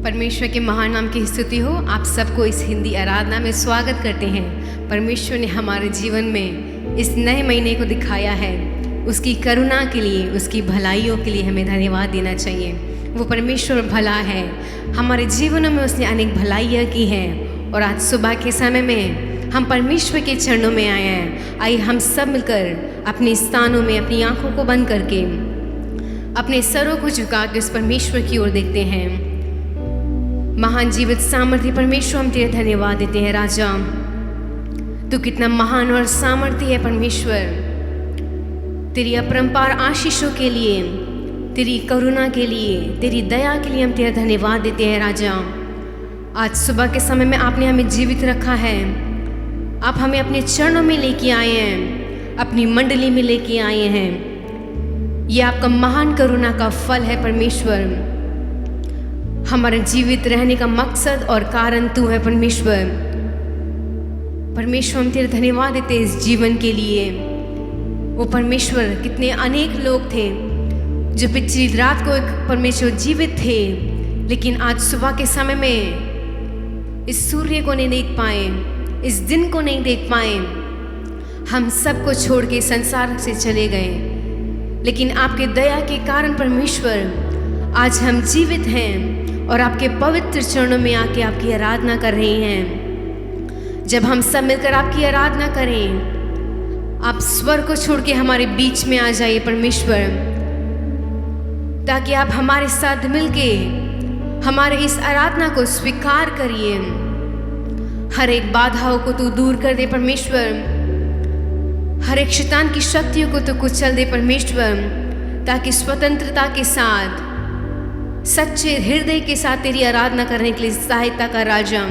परमेश्वर के महान नाम की स्तुति हो। आप सबको इस हिंदी आराधना में स्वागत करते हैं। परमेश्वर ने हमारे जीवन में इस नए महीने को दिखाया है। उसकी करुणा के लिए, उसकी भलाइयों के लिए हमें धन्यवाद देना चाहिए। वो परमेश्वर भला है। हमारे जीवनों में उसने अनेक भलाइयाँ की हैं और आज सुबह के समय में हम परमेश्वर के चरणों में आए हैं। आइए हम सब मिलकर अपने स्थानों में अपनी आंखों को बंद करके अपने सरों को झुका के उस परमेश्वर की ओर देखते हैं। महान जीवित सामर्थ्य परमेश्वर, हम तेरे धन्यवाद देते हैं। राजा, तू कितना महान और सामर्थ्य है परमेश्वर। तेरी अपरंपार आशीषों के लिए, तेरी करुणा के लिए, तेरी दया के लिए हम तेरा धन्यवाद देते हैं। राजा, आज सुबह के समय में आपने हमें जीवित रखा है। आप हमें अपने चरणों में लेके आए हैं, अपनी मंडली में लेके आए हैं। ये आपका महान करुणा का फल है परमेश्वर। हमारे जीवित रहने का मकसद और कारण तू है परमेश्वर। परमेश्वर, हम तेरे धन्यवाद देते हैं इस जीवन के लिए। वो परमेश्वर, कितने अनेक लोग थे जो पिछली रात को एक परमेश्वर जीवित थे, लेकिन आज सुबह के समय में इस सूर्य को नहीं देख पाए, इस दिन को नहीं देख पाए। हम सबको छोड़ के संसार से चले गए, लेकिन आपके दया के कारण परमेश्वर आज हम जीवित हैं और आपके पवित्र चरणों में आके आपकी आराधना कर रहे हैं। जब हम सब मिलकर आपकी आराधना करें, आप स्वर को छोड़ के हमारे बीच में आ जाइए परमेश्वर, ताकि आप हमारे साथ मिलके हमारे इस आराधना को स्वीकार करिए। हर एक बाधाओं को तू दूर कर दे परमेश्वर, हर एक शैतान की शक्तियों को तू कुचल दे परमेश्वर, ताकि स्वतंत्रता के साथ, सच्चे हृदय के साथ तेरी आराधना करने के लिए सहायता का राजा।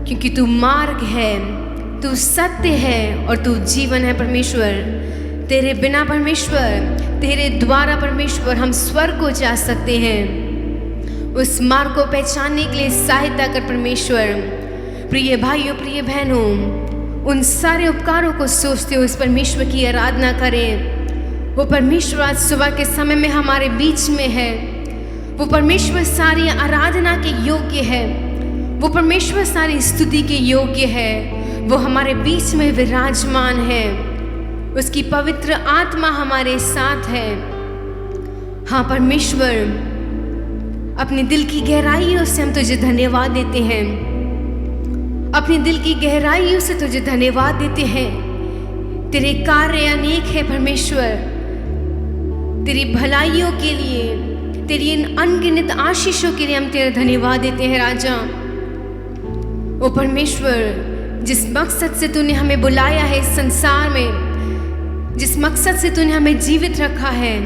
क्योंकि तू मार्ग है, तू सत्य है और तू जीवन है परमेश्वर। तेरे बिना परमेश्वर, तेरे द्वारा परमेश्वर हम स्वर्ग को जा सकते हैं। उस मार्ग को पहचानने के लिए सहायता कर परमेश्वर। प्रिय भाइयों, प्रिय बहनों, उन सारे उपकारों को सोचते हुए उस परमेश्वर की आराधना करें। वो परमेश्वर आज सुबह के समय में हमारे बीच में है। वो परमेश्वर सारी आराधना के योग्य है। वो परमेश्वर सारी स्तुति के योग्य है। वो हमारे बीच में विराजमान है। उसकी पवित्र आत्मा हमारे साथ है। हाँ परमेश्वर, अपने दिल की गहराइयों से हम तुझे धन्यवाद देते हैं। अपने दिल की गहराइयों से तुझे धन्यवाद देते हैं। तेरे कार्य अनेक है परमेश्वर। तेरी भलाइयों के लिए, तेरी इन अनगिनत आशीषों के लिए हम तेरा धन्यवाद देते हैं। राजा, ओ परमेश्वर, जिस मकसद से तूने हमें बुलाया है इस संसार में, जिस मकसद से तूने हमें जीवित रखा है,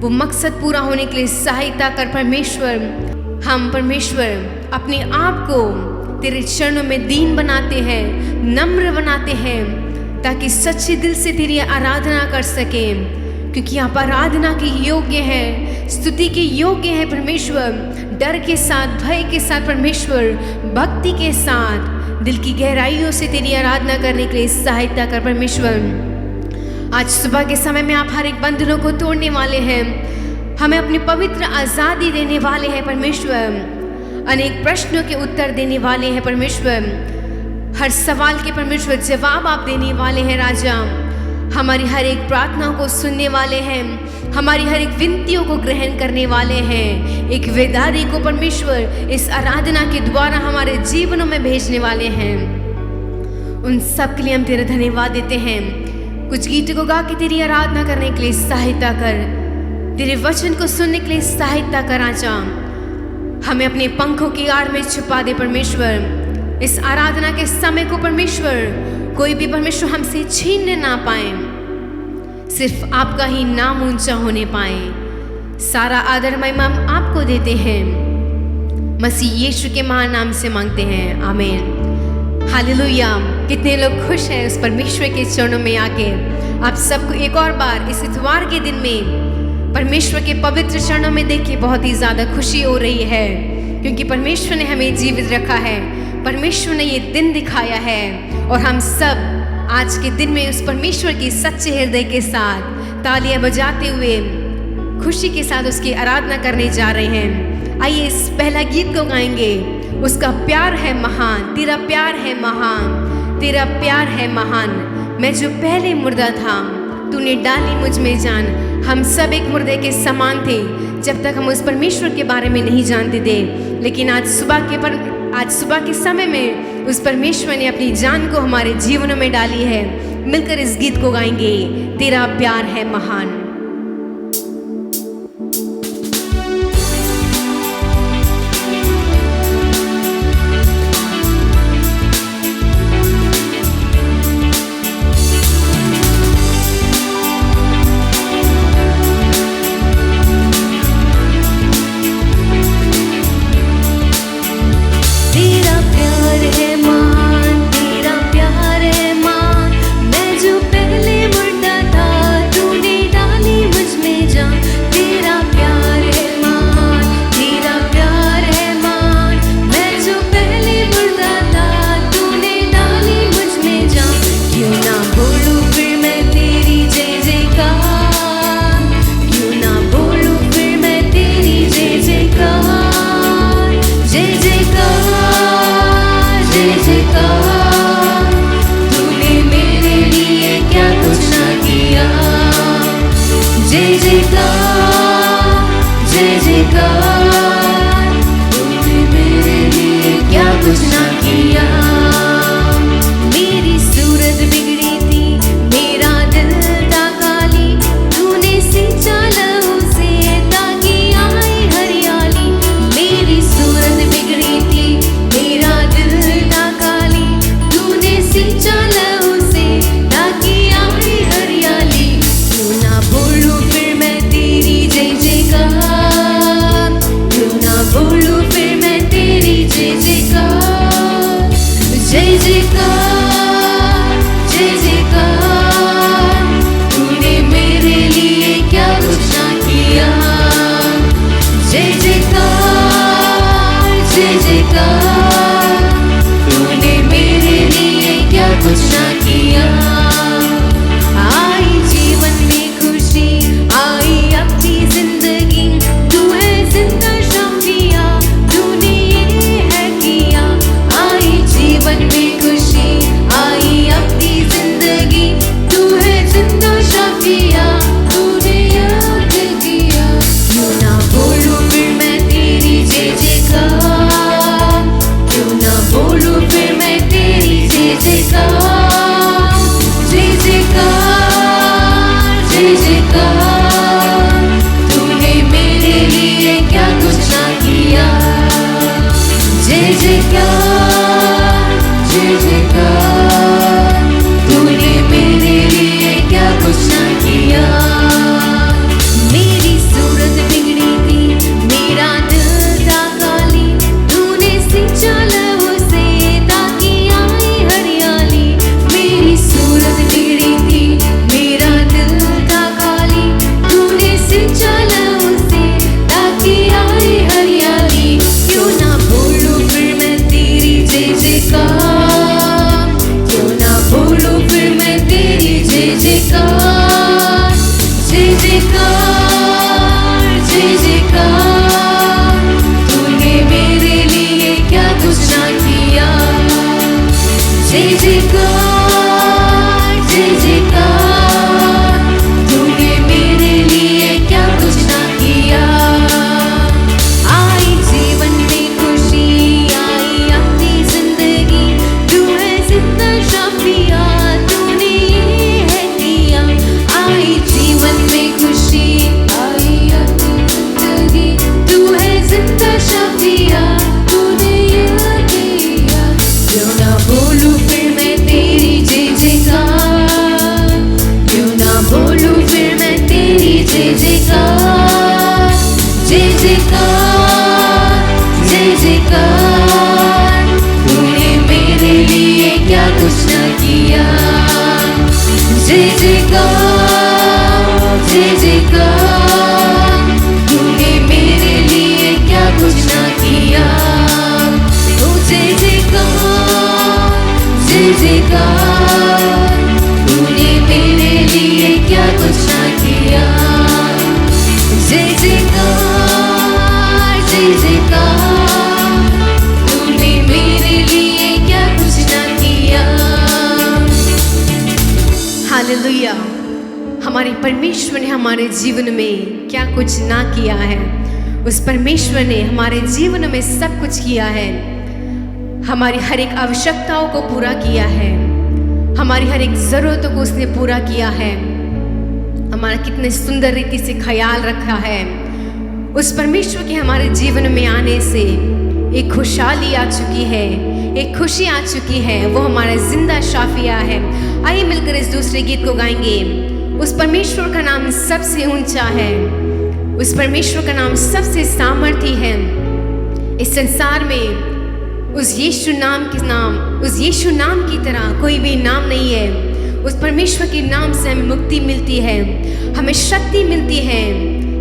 वो मकसद पूरा होने के लिए सहायता कर परमेश्वर। हम परमेश्वर अपने आप को तेरे चरणों में दीन बनाते हैं, नम्र बनाते हैं, ताकि सच्चे दिल से तेरी आराधना कर सकें। क्योंकि आप आराधना के योग्य हैं, स्तुति के योग्य हैं परमेश्वर। डर के साथ, भय के साथ परमेश्वर, भक्ति के साथ, दिल की गहराइयों से तेरी आराधना करने के लिए सहायता कर परमेश्वर। आज सुबह के समय में आप हर एक बंधनों को तोड़ने वाले हैं, हमें अपनी पवित्र आज़ादी देने वाले हैं परमेश्वर। अनेक प्रश्नों के उत्तर देने वाले हैं परमेश्वर। हर सवाल के परमेश्वर जवाब आप देने वाले हैं। राजा, हमारी हर एक प्रार्थनाओं को सुनने वाले हैं, हमारी हर एक विनतियों को ग्रहण करने वाले हैं। एक वेदारी को परमेश्वर इस आराधना के द्वारा हमारे जीवनों में भेजने वाले हैं। उन सब के लिए हम तेरा धन्यवाद देते हैं। कुछ गीतों को गा के तेरी आराधना करने के लिए सहायता कर, तेरे वचन को सुनने के लिए सहायता कर। राजा, हमें अपने पंखों की आड़ में छुपा दे परमेश्वर। इस आराधना के समय को परमेश्वर कोई भी परमेश्वर हमसे छीनने ना पाए, सिर्फ आपका ही नाम ऊंचा होने पाए। सारा आदर महिमा हम आपको देते हैं। मसीह यीशु के महान नाम से मांगते हैं, आमीन। हालेलुया। कितने लोग खुश हैं उस परमेश्वर के चरणों में आके। आप सबको एक और बार इस इतवार के दिन में परमेश्वर के पवित्र चरणों में देख के बहुत ही ज़्यादा खुशी हो रही है, क्योंकि परमेश्वर ने हमें जीवित रखा है। परमेश्वर ने ये दिन दिखाया है और हम सब आज के दिन में उस परमेश्वर की सच्चे हृदय के साथ तालियां बजाते हुए खुशी के साथ उसकी आराधना करने जा रहे हैं। आइए इस पहला गीत को गाएंगे। उसका प्यार है महान, तेरा प्यार है महान, तेरा प्यार है महान। मैं जो पहले मुर्दा था तूने डाली मुझ में जान। हम सब एक मुर्दे के समान थे जब तक हम उस परमेश्वर के बारे में नहीं जानते थे, लेकिन आज सुबह के समय में उस परमेश्वर ने अपनी जान को हमारे जीवनों में डाली है। मिलकर इस गीत को गाएंगे, तेरा प्यार है महान। तूने मेरे लिए क्या कुछ ना किया। जय जयकार जय जय हमारे जीवन में क्या कुछ ना किया है, उस परमेश्वर ने हमारे जीवन में सब कुछ किया है। हमारी हर एक आवश्यकताओं को पूरा किया है, हमारी हर एक ज़रूरतों को उसने पूरा किया है, हमारा कितने सुंदर रीति से ख्याल रखा है। उस परमेश्वर के हमारे जीवन में आने से एक खुशहाली आ चुकी है, एक खुशी आ चुकी है, वो हमारा जिंदा शाफिया है। आइए मिलकर इस दूसरे गीत को गाएंगे। उस परमेश्वर का नाम सबसे ऊंचा है, उस परमेश्वर का नाम सबसे सामर्थी है। इस संसार में उस यीशु नाम की तरह कोई भी नाम नहीं है। उस परमेश्वर के नाम से हमें मुक्ति मिलती है, हमें शक्ति मिलती है।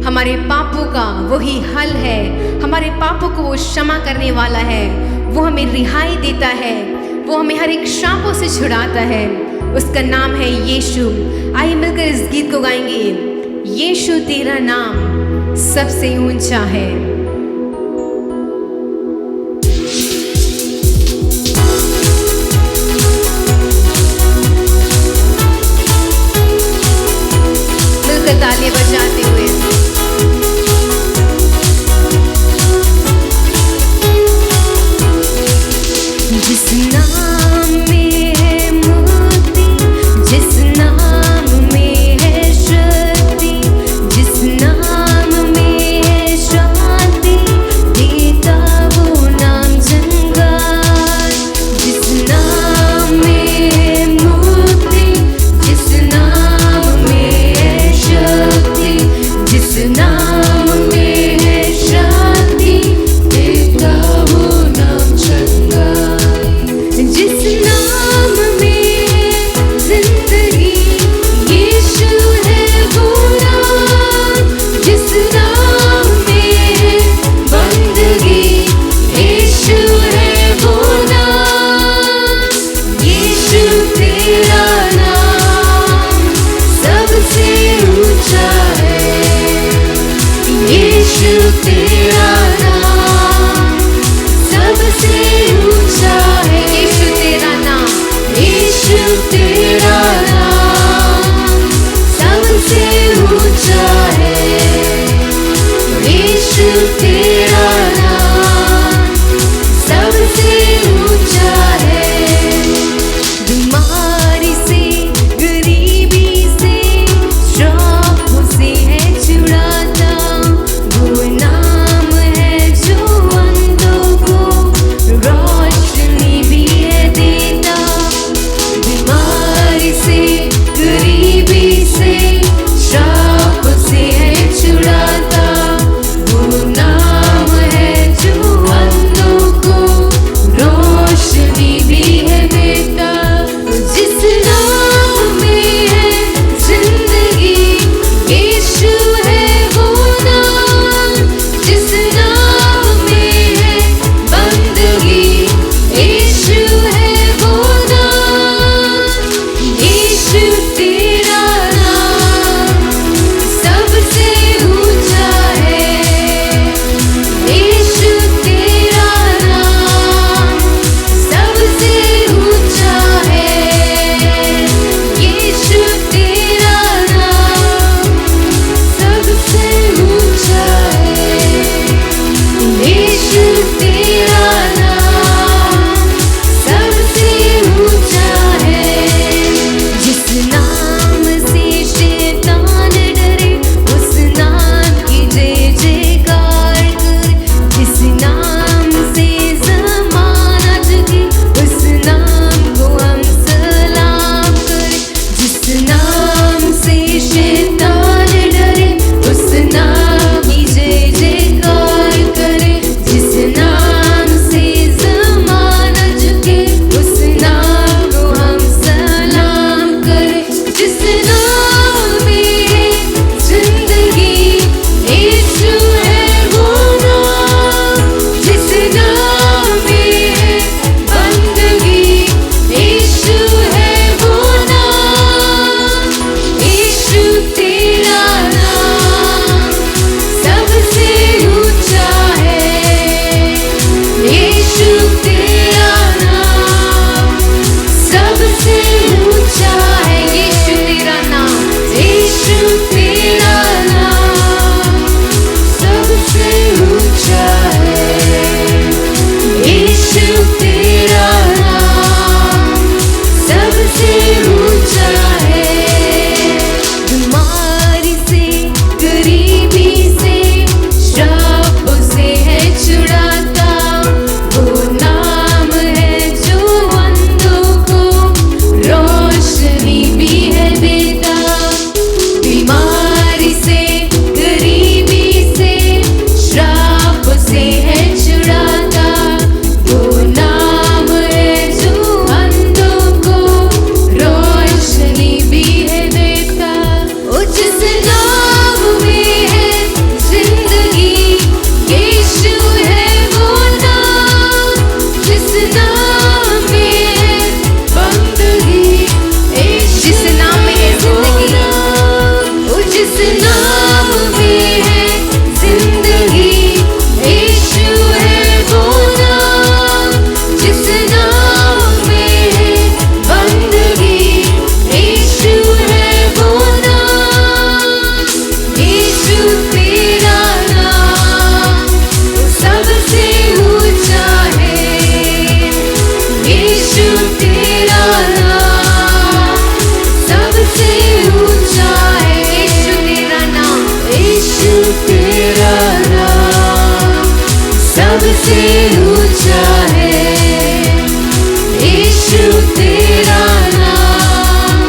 हमारे पापों का वही हल है, हमारे पापों को वो क्षमा करने वाला है, वो हमें रिहाई देता है, वो हमें हर एक शापों से छुड़ाता है। उसका नाम है यीशु। आइए मिलकर इस गीत को गाएंगे। यीशु तेरा नाम सबसे ऊंचा है। मिलकर तालियां बजाते हुए जिस नाम में है मुक्ति, जिस नाम में है शक्ति, जिस नाम में है शांति, देता वो नाम जंगल। जिस नाम में है मुक्ति, जिस नाम में है शक्ति, सबसे ऊंचा है यीशु तेरा नाम,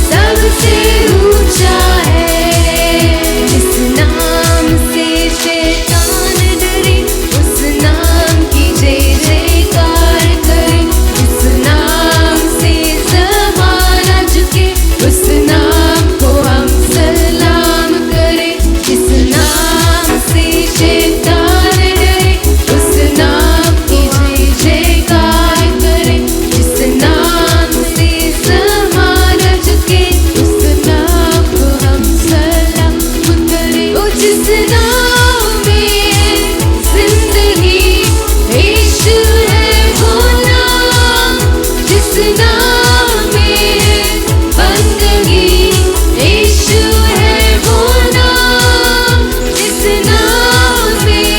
सबसे ऊंचा है। जिस नाम से शैतान डरे, उस नाम की जय जयकार करे। जिस नाम से ज़माना झुके, उस नाम को हम सलाम करें। जिस नाम से शैतान डरे, उस नाम की जय जयकार करें। जिस नाम से ज़माना झुके, उस नाम को हम सलाम करें। ओ जिस नाम में जिंदगी, यीशु है वो नाम। जिस नाम में बंदगी, यीशु है वो नाम। जिस नाम में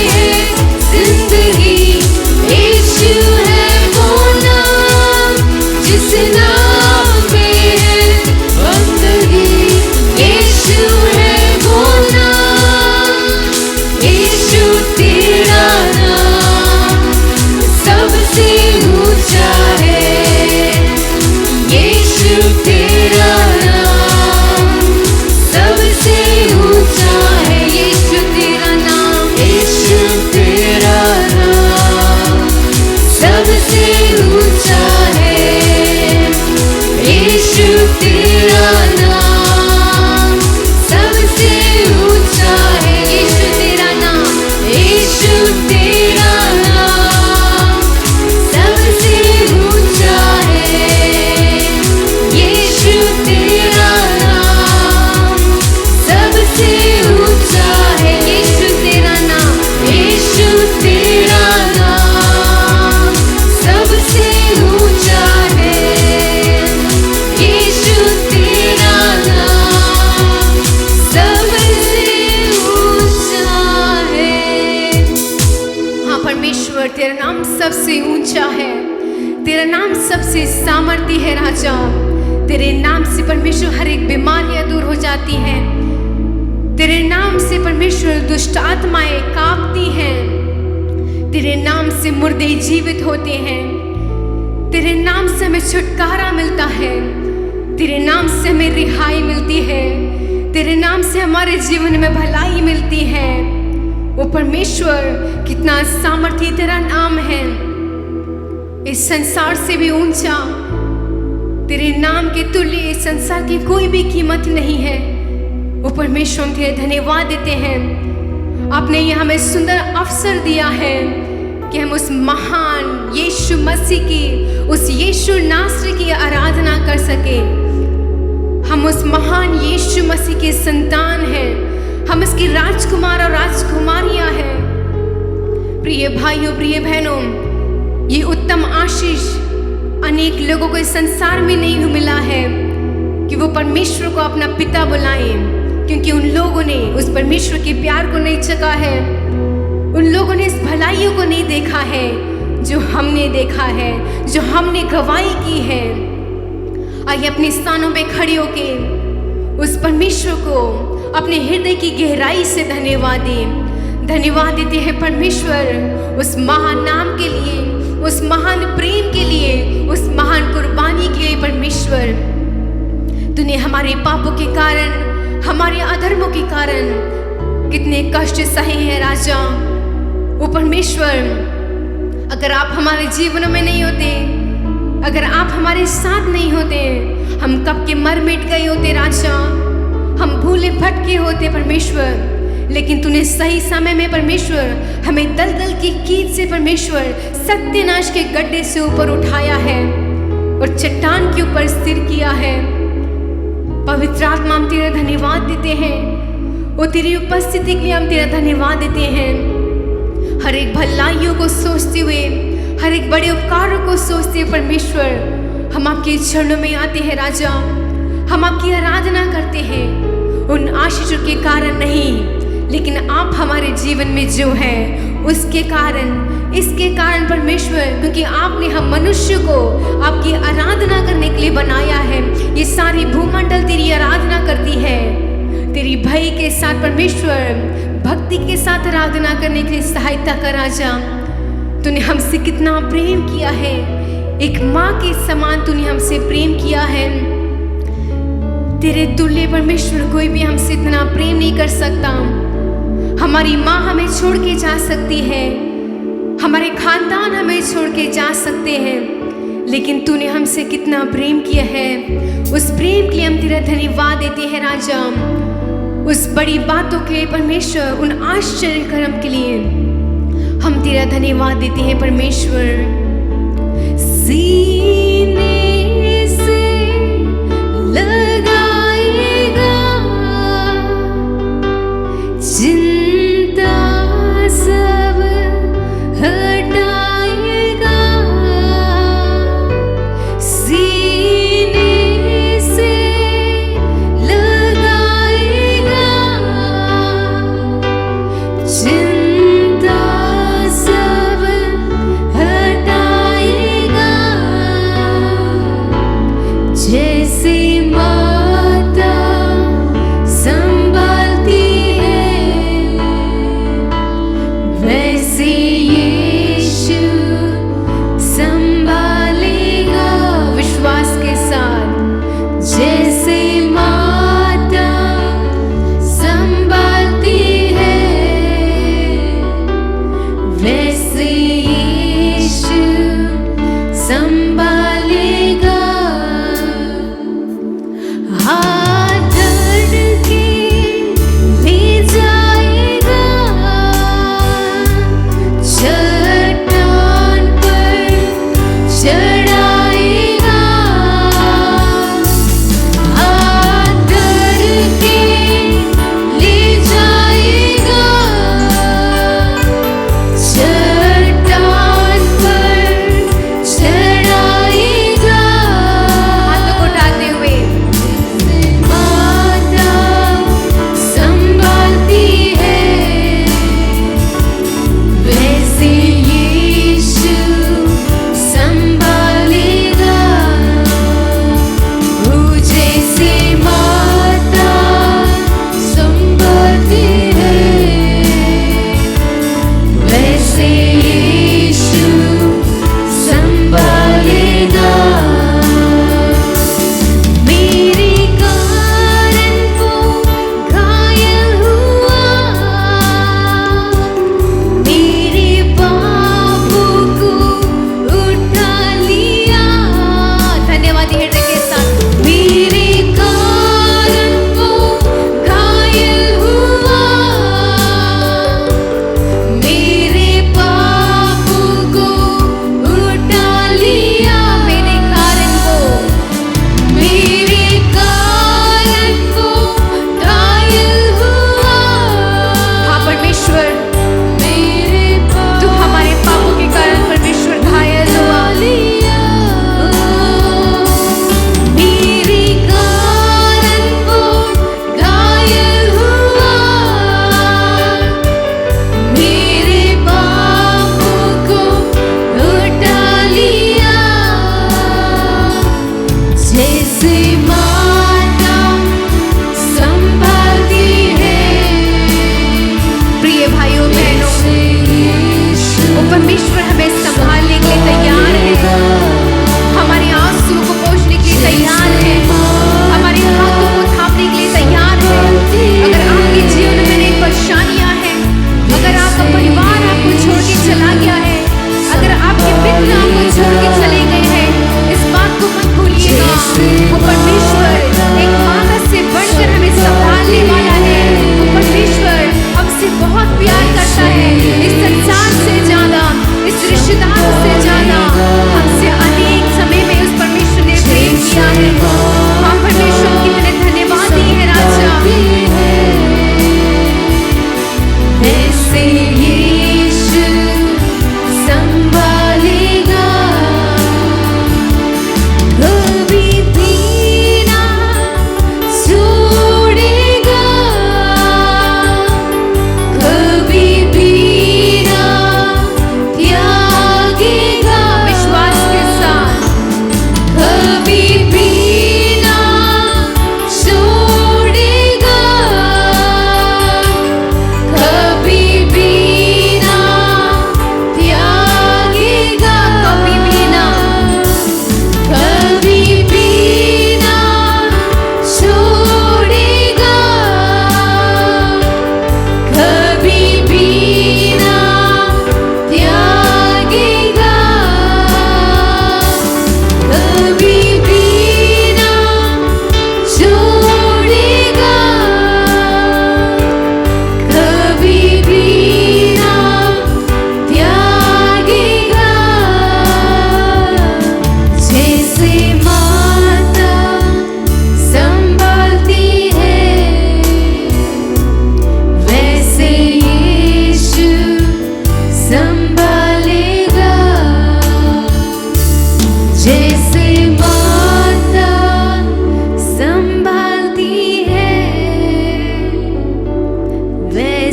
जिंदगी, यीशु है वो नाम। जिस नाम में बंदगी, यीशु है वो नाम। यीशु तेरा नाम सबसे ऊंचा है। यीशु तेरा नाम सबसे ऊंचा है। यीशु तेरा नाम, यीशु तेरा नाम सबसे ऊंचा है। यीशु तेरा नाम सबसे ऊंचा है। यीशु तेरा नाम, यीशु तेरा नाम सबसे ऊंचा है। यीशु तेरा नाम सबसे ऊंचा है। यीशु तेरा नाम, यीशु तेरा नाम सबसे ऊंचा है। यीशु तेरा नाम सबसे ऊंचा है। हाँ परमेश्वर, तेरा नाम सबसे ऊंचा है। तेरा नाम सबसे सामर्थी है राजा। तेरे नाम से परमेश्वर हर एक बीमारियां दूर हो जाती हैं। तेरे नाम से परमेश्वर दुष्ट आत्माएं कांपती हैं। तेरे नाम से मुर्दे जीवित होते हैं। तेरे नाम से हमें छुटकारा मिलता है। तेरे नाम से हमें रिहाई मिलती है। तेरे नाम से हमारे जीवन में भलाई मिलती है। वो परमेश्वर, कितना सामर्थी तेरा नाम है, इस संसार से भी ऊंचा। तेरे नाम के तुल्य इस संसार की कोई भी कीमत नहीं है। वो परमेश्वर, हम तेरे धन्यवाद देते हैं। आपने ये हमें सुंदर अवसर दिया है कि हम उस महान यीशु मसीह की, उस यीशु नासरी की आराधना कर सके। हम उस महान यीशु मसीह के संतान हैं। हम इसकी राजकुमार और राजकुमारियां हैं। प्रिय भाइयों, प्रिय बहनों, ये उत्तम आशीष अनेक लोगों को इस संसार में नहीं मिला है कि वो परमेश्वर को अपना पिता बुलाएं, क्योंकि उन लोगों ने उस परमेश्वर के प्यार को नहीं चखा है। उन लोगों ने इस भलाइयों को नहीं देखा है जो हमने देखा है, जो हमने गवाही की है। आइए अपने स्थानों पे खड़े होके उस परमेश्वर को अपने हृदय की गहराई से धन्यवाद दें। धन्यवाद देते हैं परमेश्वर उस महान नाम के लिए, उस महान प्रेम के लिए, उस महान कुर्बानी के लिए। परमेश्वर, तूने हमारे पापों के कारण, हमारे अधर्मों के कारण कितने कष्ट सहे हैं राजा। वो परमेश्वर, अगर आप हमारे जीवन में नहीं होते, अगर आप हमारे साथ नहीं होते, हम कब के मर मिट गए होते राजा। हम भूले भटके होते परमेश्वर। लेकिन तूने सही समय में परमेश्वर हमें दलदल की कीच से परमेश्वर सत्यानाश के गड्ढे से ऊपर उठाया है और चट्टान के ऊपर स्थिर किया है। पवित्र आत्मा, हम तेरा धन्यवाद देते हैं। वो तेरी उपस्थिति के लिए हम तेरा धन्यवाद देते हैं। हर एक भलाइयों को सोचते हुए, हर एक बड़े उपकारों को सोचते हुए परमेश्वर, हम आपके चरणों में आते हैं राजा। हम आपकी आराधना करते हैं, उन आशीषों के कारण नहीं, लेकिन आप हमारे जीवन में जो है उसके कारण, इसके कारण परमेश्वर, क्योंकि आपने हम मनुष्य को आपकी आराधना करने के लिए बनाया है। ये सारी भूमंडल तेरी आराधना करती है। तेरी भय के साथ परमेश्वर, भक्ति के साथ आराधना करने के लिए सहायता कर राजा। तूने हमसे कितना प्रेम किया है। एक माँ के समान तूने हमसे प्रेम किया है। तेरे तुल्य परमेश्वर कोई भी हमसे इतना प्रेम नहीं कर सकता। हमारी माँ हमें छोड़ के जा सकती है, हमारे खानदान हमें छोड़ के जा सकते हैं, लेकिन तूने हमसे कितना प्रेम किया है। उस प्रेम के लिए हम तेरा धन्यवाद देते हैं राजा। उस बड़ी बातों के परमेश्वर, उन आश्चर्य कर्म के लिए हम तेरा धन्यवाद देते हैं परमेश्वर। सीने से लगाएगा चिंता सब हटाएगा। सीने से लगाएगा चिंता सब हटाएगा।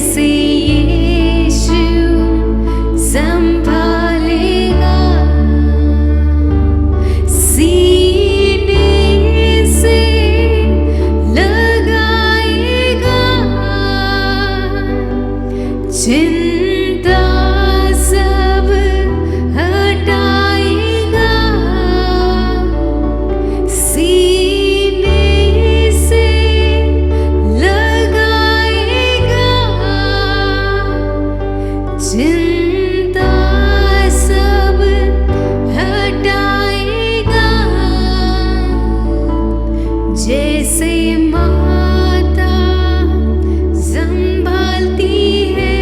जैसे यीशु संभालेगा सीने से लगाएगा चिंता सब हटाएगा सीने से लगाएगा चिंता सब हटाएगा जैसे माता संभालती है।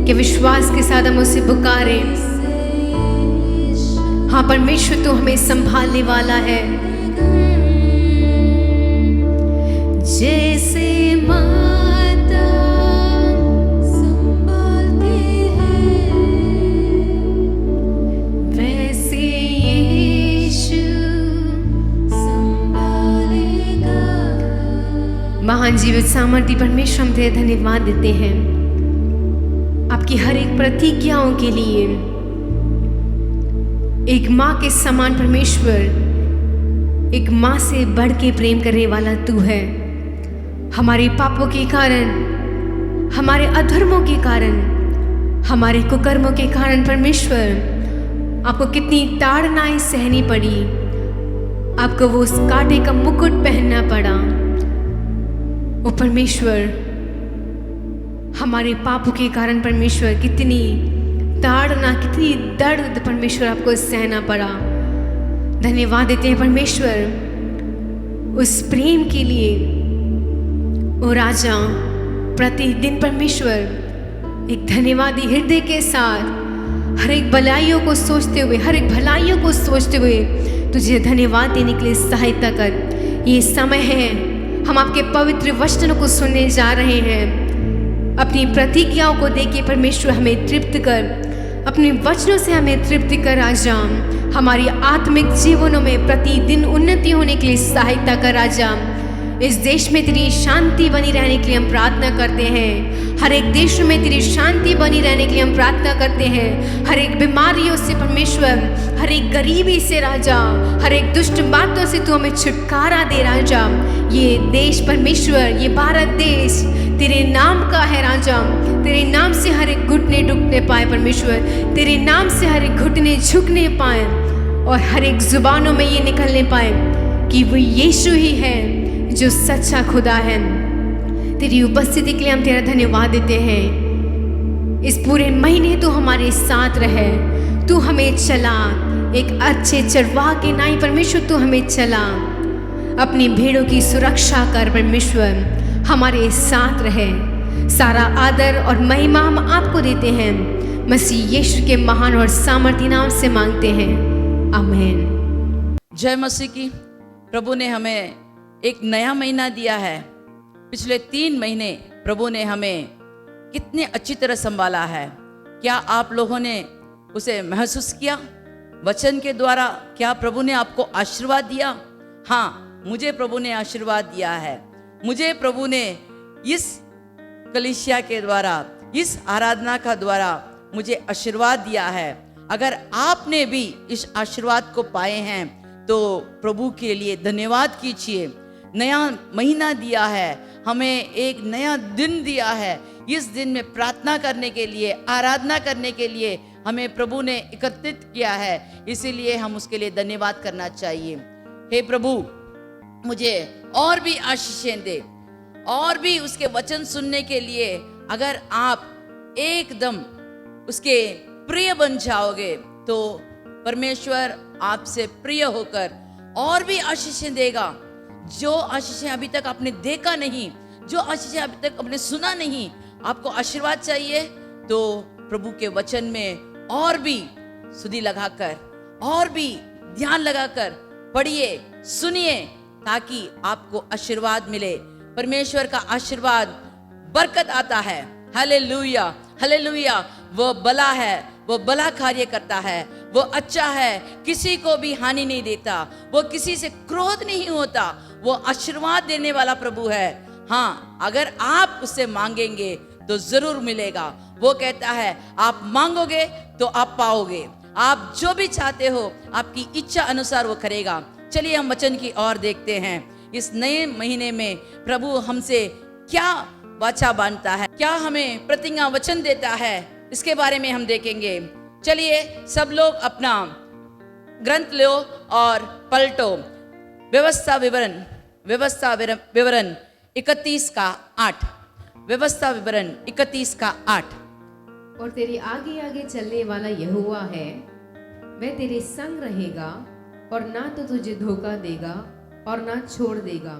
कि विश्वास के साथ हम उसे पुकारें। हाँ परमेश्वर तू हमें संभालने वाला है। जैसे माता संभालती है वैसे यीशु संभालेगा। महान जीवित सामर्थ्य परमेश्वर हम तेरे धन्यवाद देते हैं आपकी हर एक प्रतिज्ञाओं के लिए। एक माँ के समान परमेश्वर, एक माँ से बढ़ के प्रेम करने वाला तू है। हमारे पापों के कारण, हमारे अधर्मों के कारण, हमारे कुकर्मों के कारण परमेश्वर आपको कितनी ताड़नाएं सहनी पड़ी, आपको वो उस कांटे का मुकुट पहनना पड़ा। ओ परमेश्वर हमारे पापों के कारण परमेश्वर कितनी ताड़ना, कितनी दर्द परमेश्वर आपको सहना पड़ा। धन्यवाद देते हैं परमेश्वर उस प्रेम के लिए। ओ राजा प्रतिदिन परमेश्वर एक धन्यवादी हृदय के साथ हर एक भलाइयों को सोचते हुए, हर एक भलाइयों को सोचते हुए तुझे धन्यवाद देने के लिए सहायता कर। ये समय है हम आपके पवित्र वचनों को सुनने जा रहे हैं। अपनी प्रतिज्ञाओं को देके परमेश्वर हमें तृप्त कर, अपने वचनों से हमें तृप्त कर राजा। हमारी आत्मिक जीवनों में प्रतिदिन उन्नति होने के लिए सहायता कर राजा। इस देश में तेरी शांति बनी रहने के लिए हम प्रार्थना करते हैं। हर एक देश में तेरी शांति बनी रहने के लिए हम प्रार्थना करते हैं। हर एक बीमारियों से परमेश्वर, हर एक गरीबी से राजा, हर एक दुष्ट बातों से तू हमें छुटकारा दे राजा। ये देश परमेश्वर, ये भारत देश तेरे नाम का है राजा। तेरे नाम से हर एक घुटने डुकने पाए परमेश्वर, तेरे नाम से हर एक घुटने झुकने पाए और हर एक जुबानों में ये निकलने पाए कि वो यीशु ही है जो सच्चा खुदा है। तेरी उपस्थिति के लिए हम तेरा धन्यवाद देते हैं। इस पूरे महीने तू हमारे साथ रहे, तू हमें चला एक अच्छे चरवाह के नाई परमेश्वर, तू हमें चला। अपनी भेड़ों की सुरक्षा कर परमेश्वर, हमारे साथ रहे। सारा आदर और महिमा हम आपको देते हैं। मसीह यीशु के महान और सामर्थी नाम से मांगते हैं, आमीन। जय मसीह की। प्रभु ने हमें एक नया महीना दिया है। पिछले 3 महीने प्रभु ने हमें कितने अच्छी तरह संभाला है। क्या आप लोगों ने उसे महसूस किया? वचन के द्वारा क्या प्रभु ने आपको आशीर्वाद दिया? हाँ, मुझे प्रभु ने आशीर्वाद दिया है। मुझे प्रभु ने इस कलीसिया के द्वारा, इस आराधना का द्वारा मुझे आशीर्वाद दिया है। अगर आपने भी इस आशीर्वाद को पाए हैं तो प्रभु के लिए धन्यवाद कीजिए। नया महीना दिया है, हमें एक नया दिन दिया है। इस दिन में प्रार्थना करने के लिए, आराधना करने के लिए हमें प्रभु ने एकत्रित किया है, इसीलिए हम उसके लिए धन्यवाद करना चाहिए। हे प्रभु, मुझे और भी आशीषें दे, और भी उसके वचन सुनने के लिए अगर आप एकदम उसके प्रिय बन जाओगे तो परमेश्वर आपसे प्रिय होकर और भी आशीषें देगा। जो आशीषें अभी तक आपने देखा नहीं, जो आशीषें अभी तक आपने सुना नहीं, आपको आशीर्वाद चाहिए तो प्रभु के वचन में और भी सुधि लगाकर, और भी ध्यान लगाकर पढ़िए, सुनिए, ताकि आपको आशीर्वाद मिले। परमेश्वर का आशीर्वाद बरकत आता है। Hallelujah, hallelujah. वो भला है, वो भला कार्य करता है, वो अच्छा है, किसी को भी हानि नहीं देता, वो किसी से क्रोध नहीं होता, वो आशीर्वाद देने वाला प्रभु है। हाँ, अगर आप उससे मांगेंगे तो जरूर मिलेगा। वो कहता है आप मांगोगे तो आप पाओगे, आप जो भी चाहते हो आपकी इच्छा अनुसार वो करेगा। चलिए हम वचन की ओर देखते हैं। इस नए महीने में प्रभु हमसे क्या वाचा बांधता है, क्या हमें प्रतिज्ञा वचन देता है, इसके बारे में हम देखेंगे। चलिए सब लोग अपना ग्रंथ लो और पलटो। व्यवस्था विवरण 31 का 8। व्यवस्था विवरण 31 का 8। और तेरे आगे आगे चलने वाला यहोवा है, वह तेरे संग रहेगा और ना तो तुझे धोखा देगा और ना छोड़ देगा,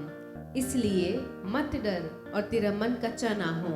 इसलिए मत डर और तेरा मन कच्चा ना हो।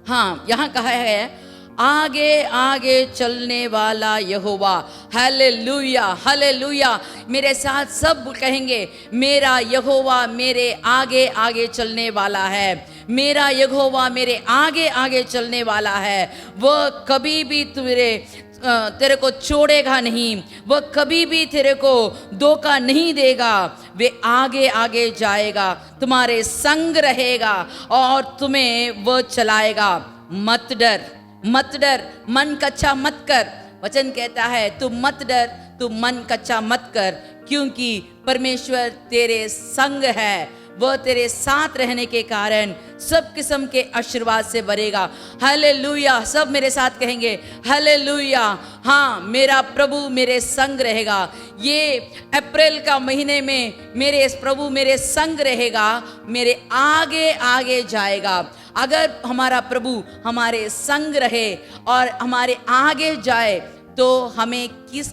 हाँ, यहाँ कहा है आगे आगे चलने वाला यहोवा। Hallelujah, hallelujah. मेरे साथ सब कहेंगे मेरा यहोवा मेरे आगे आगे चलने वाला है, मेरा यहोवा मेरे आगे आगे चलने वाला है। वह कभी भी तेरे को छोड़ेगा नहीं, वह कभी भी तेरे को धोखा नहीं देगा। वे आगे आगे जाएगा, तुम्हारे संग रहेगा और तुम्हें वह चलाएगा। मत डर, मत डर, मन कच्चा मत कर। वचन कहता है तू मत डर, तू मन कच्चा मत कर, क्योंकि परमेश्वर तेरे संग है। वह तेरे साथ रहने के कारण सब किस्म के आशीर्वाद से भरेगा। हालेलुया। सब मेरे साथ कहेंगे हालेलुया। हाँ, मेरा प्रभु मेरे संग रहेगा। ये अप्रैल का महीने में मेरे प्रभु मेरे संग रहेगा, मेरे आगे आगे जाएगा। अगर हमारा प्रभु हमारे संग रहे और हमारे आगे जाए तो हमें किस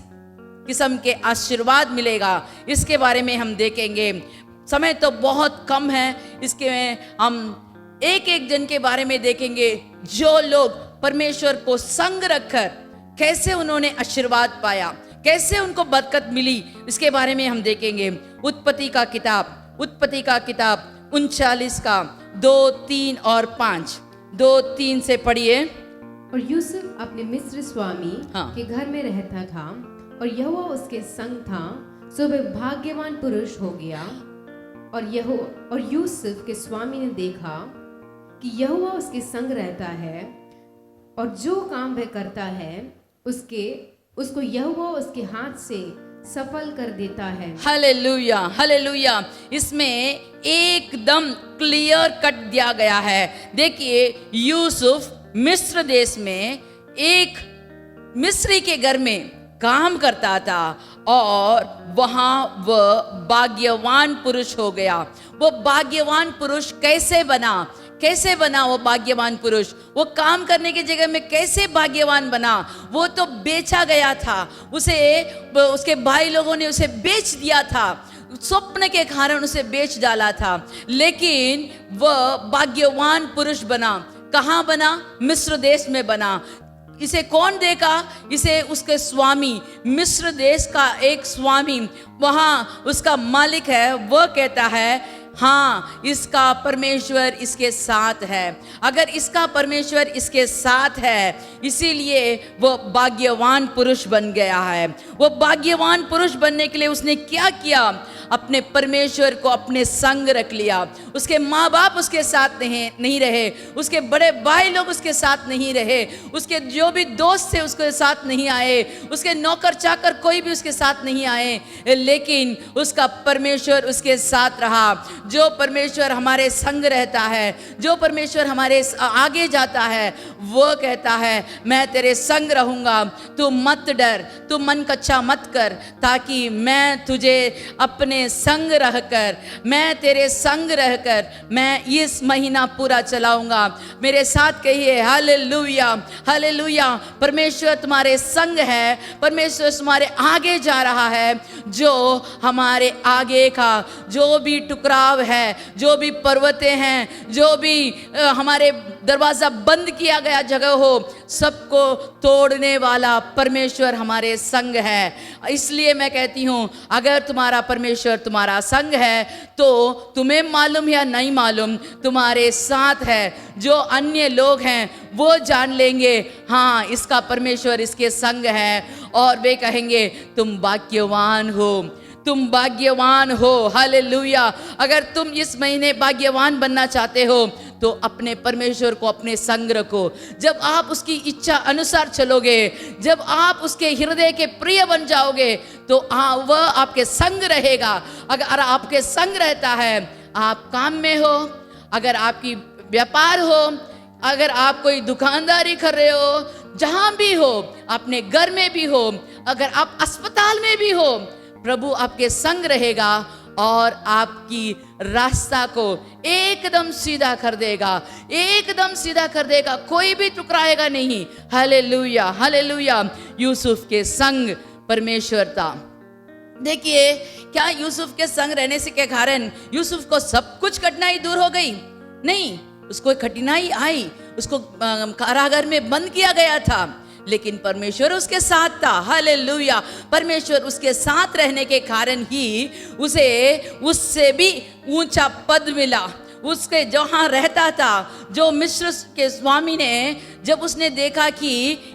किस्म के आशीर्वाद मिलेगा, इसके बारे में हम देखेंगे। समय तो बहुत कम है, इसके में हम एक एक जन के बारे में देखेंगे जो लोग परमेश्वर को संग रखकर कैसे उन्होंने आशीर्वाद पाया, कैसे उनको बरकत मिली, इसके बारे में हम देखेंगे। उत्पत्ति का किताब 39 का 2, 3 और 5। 2, 3 से पढ़िए। और यूसुफ अपने मिस्र स्वामी के घर में रहता था और यहोवा उसके संग था, सो वह भाग्यवान पुरुष हो गया। और यूसुफ के स्वामी ने देखा कि यहोवा उसके संग रहता है और जो काम वह करता है उसको यहोवा उसके हाथ से सफल कर देता है। Hallelujah, hallelujah. इसमें एकदम क्लियर कट दिया गया है। देखिए, यूसुफ मिस्र देश में एक मिस्री के घर में काम करता था और वहां वह भाग्यवान पुरुष हो गया। वो भाग्यवान पुरुष कैसे बना वो भाग्यवान पुरुष? वो काम करने की जगह में कैसे भाग्यवान बना? वो तो बेचा गया था, उसके भाई लोगों ने उसे बेच दिया था, स्वप्न के कारण उसे बेच डाला था, लेकिन वह भाग्यवान पुरुष बना। कहाँ बना? मिस्र देश में बना। इसे कौन देखा? इसे उसके स्वामी, मिस्र देश का एक स्वामी, वहां उसका मालिक है, वह कहता है हाँ, इसका परमेश्वर इसके साथ है। अगर इसका परमेश्वर इसके साथ है, इसीलिए वो भाग्यवान पुरुष बन गया है। वो भाग्यवान पुरुष बनने के लिए उसने क्या किया? अपने परमेश्वर को अपने संग रख लिया। उसके माँ बाप उसके साथ नहीं रहे, उसके बड़े भाई लोग उसके साथ नहीं रहे, उसके जो भी दोस्त थे उसके साथ नहीं आए, उसके नौकर चाकर कोई भी उसके साथ नहीं आए, लेकिन उसका परमेश्वर उसके साथ रहा। जो परमेश्वर हमारे संग रहता है, जो परमेश्वर हमारे आगे जाता है, वो कहता है मैं तेरे संग रहूंगा, तू मत डर, तू मन कच्चा मत कर, ताकि मैं तुझे अपने संग रहकर, मैं तेरे संग रहकर मैं इस महीना पूरा चलाऊंगा। मेरे साथ कहिए हालेलुया, हालेलुया। परमेश्वर तुम्हारे संग है, परमेश्वर तुम्हारे आगे जा रहा है। जो हमारे आगे का जो भी टुकराव है, जो भी पर्वतें हैं, जो भी हमारे दरवाजा बंद किया गया जगह हो, सबको तोड़ने वाला परमेश्वर हमारे संग है। इसलिए मैं कहती हूँ, अगर तुम्हारा परमेश्वर तुम्हारा संग है तो तुम्हें मालूम या नहीं मालूम, तुम्हारे साथ है। जो अन्य लोग हैं वो जान लेंगे हाँ, इसका परमेश्वर इसके संग है, और वे कहेंगे तुम भाग्यवान हो, तुम भाग्यवान हो। हालेलुया। अगर तुम इस महीने भाग्यवान बनना चाहते हो तो अपने परमेश्वर को अपने संग रखो। जब आप उसकी इच्छा अनुसार चलोगे, जब आप उसके हृदय के प्रिय बन जाओगे तो वह आपके संग रहेगा। अगर आपके संग रहता है, आप काम में हो, अगर आपकी व्यापार हो, अगर आप कोई दुकानदारी कर रहे हो, जहां भी हो, अपने घर में भी हो, अगर आप अस्पताल में भी हो, प्रभु आपके संग रहेगा और आपकी रास्ता को एकदम सीधा कर देगा, एकदम सीधा कर देगा, कोई भी टुकराएगा नहीं। Hallelujah, hallelujah. यूसुफ के संग परमेश्वर था। देखिए, क्या यूसुफ के संग रहने से के कारण यूसुफ को सब कुछ कठिनाई दूर हो गई? नहीं, उसको कठिनाई आई, उसको कारागार में बंद किया गया था, लेकिन परमेश्वर उसके साथ था। हालेलुया। परमेश्वर उसके साथ रहने के कारण ही उसे उससे भी ऊंचा पद मिला। उसके जहाँ रहता था, जो मिस्र के स्वामी ने जब उसने देखा कि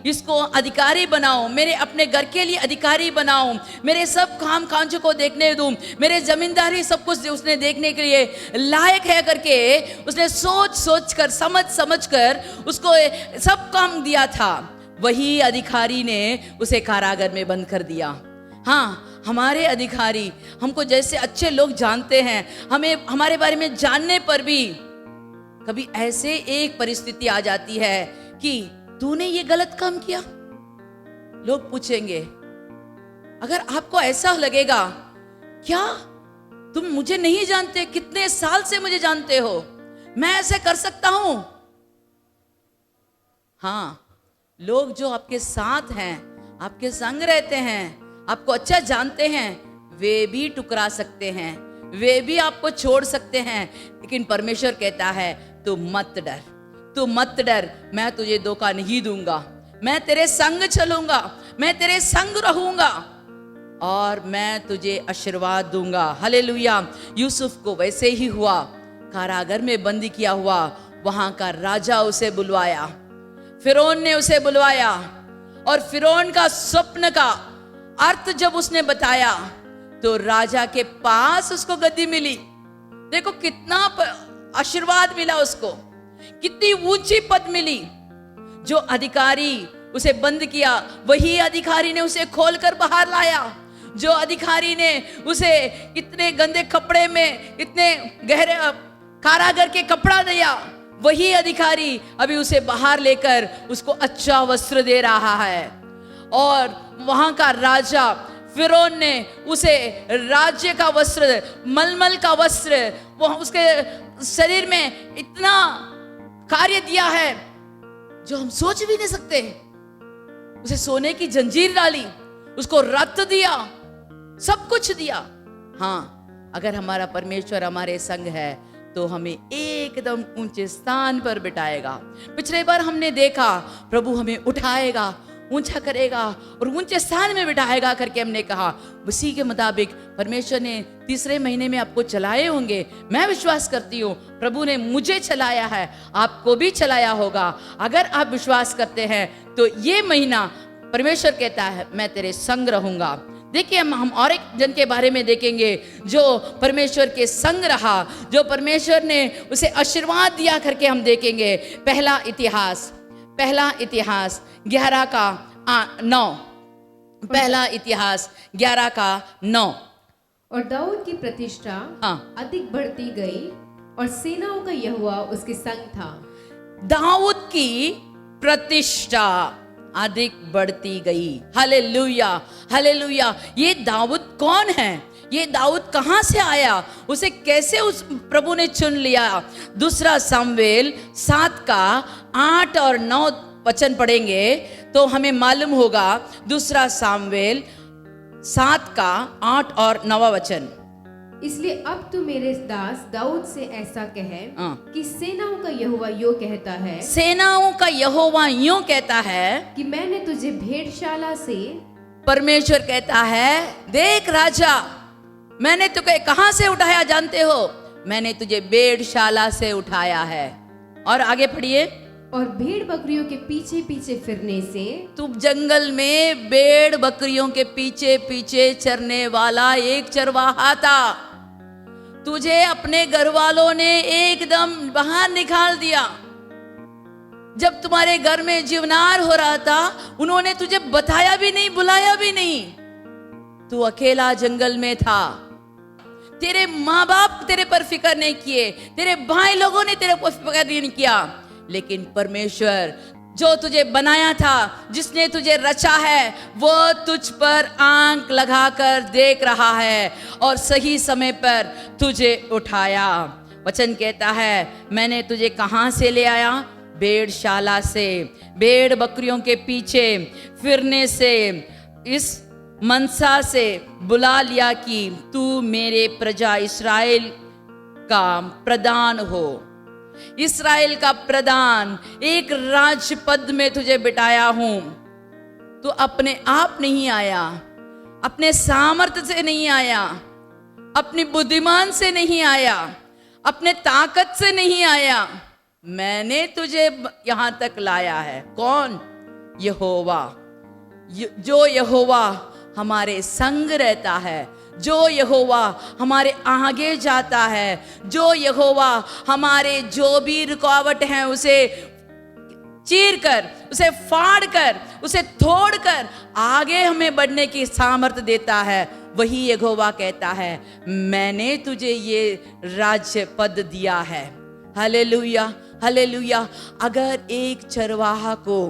इसको अधिकारी बनाओ, मेरे अपने घर के लिए अधिकारी बनाओ, मेरे सब काम काज को देखने दूं, मेरे जमींदारी सब कुछ उसने देखने के लिए लायक है करके उसने सोच सोच कर, समझ समझ कर उसको सब काम दिया था। वही अधिकारी ने उसे कारागार में बंद कर दिया। हाँ, हमारे अधिकारी हमको जैसे अच्छे लोग जानते हैं, हमें हमारे बारे में जानने पर भी कभी ऐसे एक परिस्थिति आ जाती है कि तूने ये गलत काम किया। लोग पूछेंगे, अगर आपको ऐसा लगेगा, क्या तुम मुझे नहीं जानते, कितने साल से मुझे जानते हो, मैं ऐसे कर सकता हूं? हाँ, लोग जो आपके साथ हैं, आपके संग रहते हैं, आपको अच्छा जानते हैं, वे भी टुकरा सकते हैं, वे भी आपको छोड़ सकते हैं, लेकिन परमेश्वर कहता है तू मत डर, तू मत डर, मैं तुझे धोखा नहीं दूंगा, मैं तेरे संग चलूंगा, मैं तेरे संग रहूंगा और मैं तुझे आशीर्वाद दूंगा। हालेलुया। यूसुफ को वैसे ही हुआ, कारागार में बंदी किया हुआ, वहां का राजा उसे बुलवाया, फिरौन ने उसे बुलवाया और फिरौन का स्वप्न का अर्थ जब उसने बताया तो राजा के पास उसको गद्दी मिली। देखो कितना आशीर्वाद मिला उसको, कितनी ऊंची पद मिली। जो अधिकारी उसे बंद किया, वही अधिकारी ने उसे खोलकर बाहर लाया। जो अधिकारी ने उसे इतने गंदे कपड़े में, इतने गहरे कारागार के कपड़ा दिया, वही अधिकारी अभी उसे बाहर लेकर उसको अच्छा वस्त्र दे रहा है। और वहां का राजा फिरौन ने उसे राज्य का वस्त्र, मलमल का वस्त्र, वो उसके शरीर में इतना कार्य दिया है जो हम सोच भी नहीं सकते। उसे सोने की जंजीर डाली, उसको रत्न दिया, सब कुछ दिया। हाँ, अगर हमारा परमेश्वर हमारे संग है तो हमें एकदम ऊंचे स्थान पर बिठाएगा। पिछले बार हमने देखा, प्रभु हमें उठाएगा, ऊंचा करेगा और ऊंचे स्थान में बिठाएगा करके हमने कहा। उसी के मुताबिक परमेश्वर ने तीसरे महीने में आपको चलाए होंगे। मैं विश्वास करती हूँ प्रभु ने मुझे चलाया है, आपको भी चलाया होगा। अगर आप विश्वास करते हैं तो ये महीना परमेश्वर कहता है मैं तेरे संग रहूंगा। देखिए, हम और एक जन के बारे में देखेंगे जो परमेश्वर के संग रहा, जो परमेश्वर ने उसे आशीर्वाद दिया करके हम देखेंगे। पहला इतिहास 11:9। पहला इतिहास 11:9। और दाऊद की प्रतिष्ठा अधिक बढ़ती गई और सेनाओं का यहोवा उसके संग था। दाऊद की प्रतिष्ठा अधिक बढ़ती गई। Hallelujah, hallelujah. ये दाऊद कौन है? ये दाऊद कहां से आया? उसे कैसे उस प्रभु ने चुन लिया? दूसरा सामुएल 7:8 और 9 वचन पढ़ेंगे तो हमें मालूम होगा। दूसरा सामुएल 7:8 और 9 वचन। इसलिए अब तू मेरे दास दाऊद से ऐसा कहे कि सेनाओं का यहोवा यूं कहता है, सेनाओं का यहोवा यूं कहता है कि मैंने तुझे भेड़शाला से, परमेश्वर कहता है देख राजा, मैंने तुझे कहां से उठाया जानते हो? मैंने तुझे भेड़शाला से उठाया है। और आगे पढ़िए। और भेड़ बकरियों के पीछे पीछे फिरने से तू जंगल में भेड़ बकरियों के पीछे पीछे चरने वाला एक चरवाहा था। तुझे अपने घर वालों ने एकदम बाहर निकाल दिया। जब तुम्हारे घर में जीवनार हो रहा था, उन्होंने तुझे बताया भी नहीं, बुलाया भी नहीं। तू अकेला जंगल में था। तेरे माँ बाप तेरे पर फिक्र नहीं किए, तेरे भाई लोगों ने तेरे पर फिक्र नहीं किया, लेकिन परमेश्वर जो तुझे बनाया था, जिसने तुझे रचा है, वो तुझ पर आंख लगाकर देख रहा है और सही समय पर तुझे उठाया। वचन कहता है, मैंने तुझे कहां से ले आया? भेड़शाला से, भेड़ बकरियों के पीछे फिरने से, इस मनसा से बुला लिया कि तू मेरे प्रजा इस्राएल का प्रधान हो। इस्राएल का प्रधान, एक राज पद में तुझे बिठाया हूं। तू अपने आप नहीं आया, अपने सामर्थ्य से नहीं आया, अपनी बुद्धिमान से नहीं आया, अपने ताकत से नहीं आया। मैंने तुझे यहां तक लाया है। कौन? यहोवा। जो यहोवा हमारे संग रहता है, जो यहोवा हमारे आगे जाता है, जो यहोवा हमारे जो भी रुकावट हैं उसे चीर कर, उसे फाड़ कर, उसे तोड़ कर आगे हमें बढ़ने की सामर्थ्य देता है, वही यहोवा कहता है, मैंने तुझे ये राज्य पद दिया है। Hallelujah, hallelujah. अगर एक चरवाहा को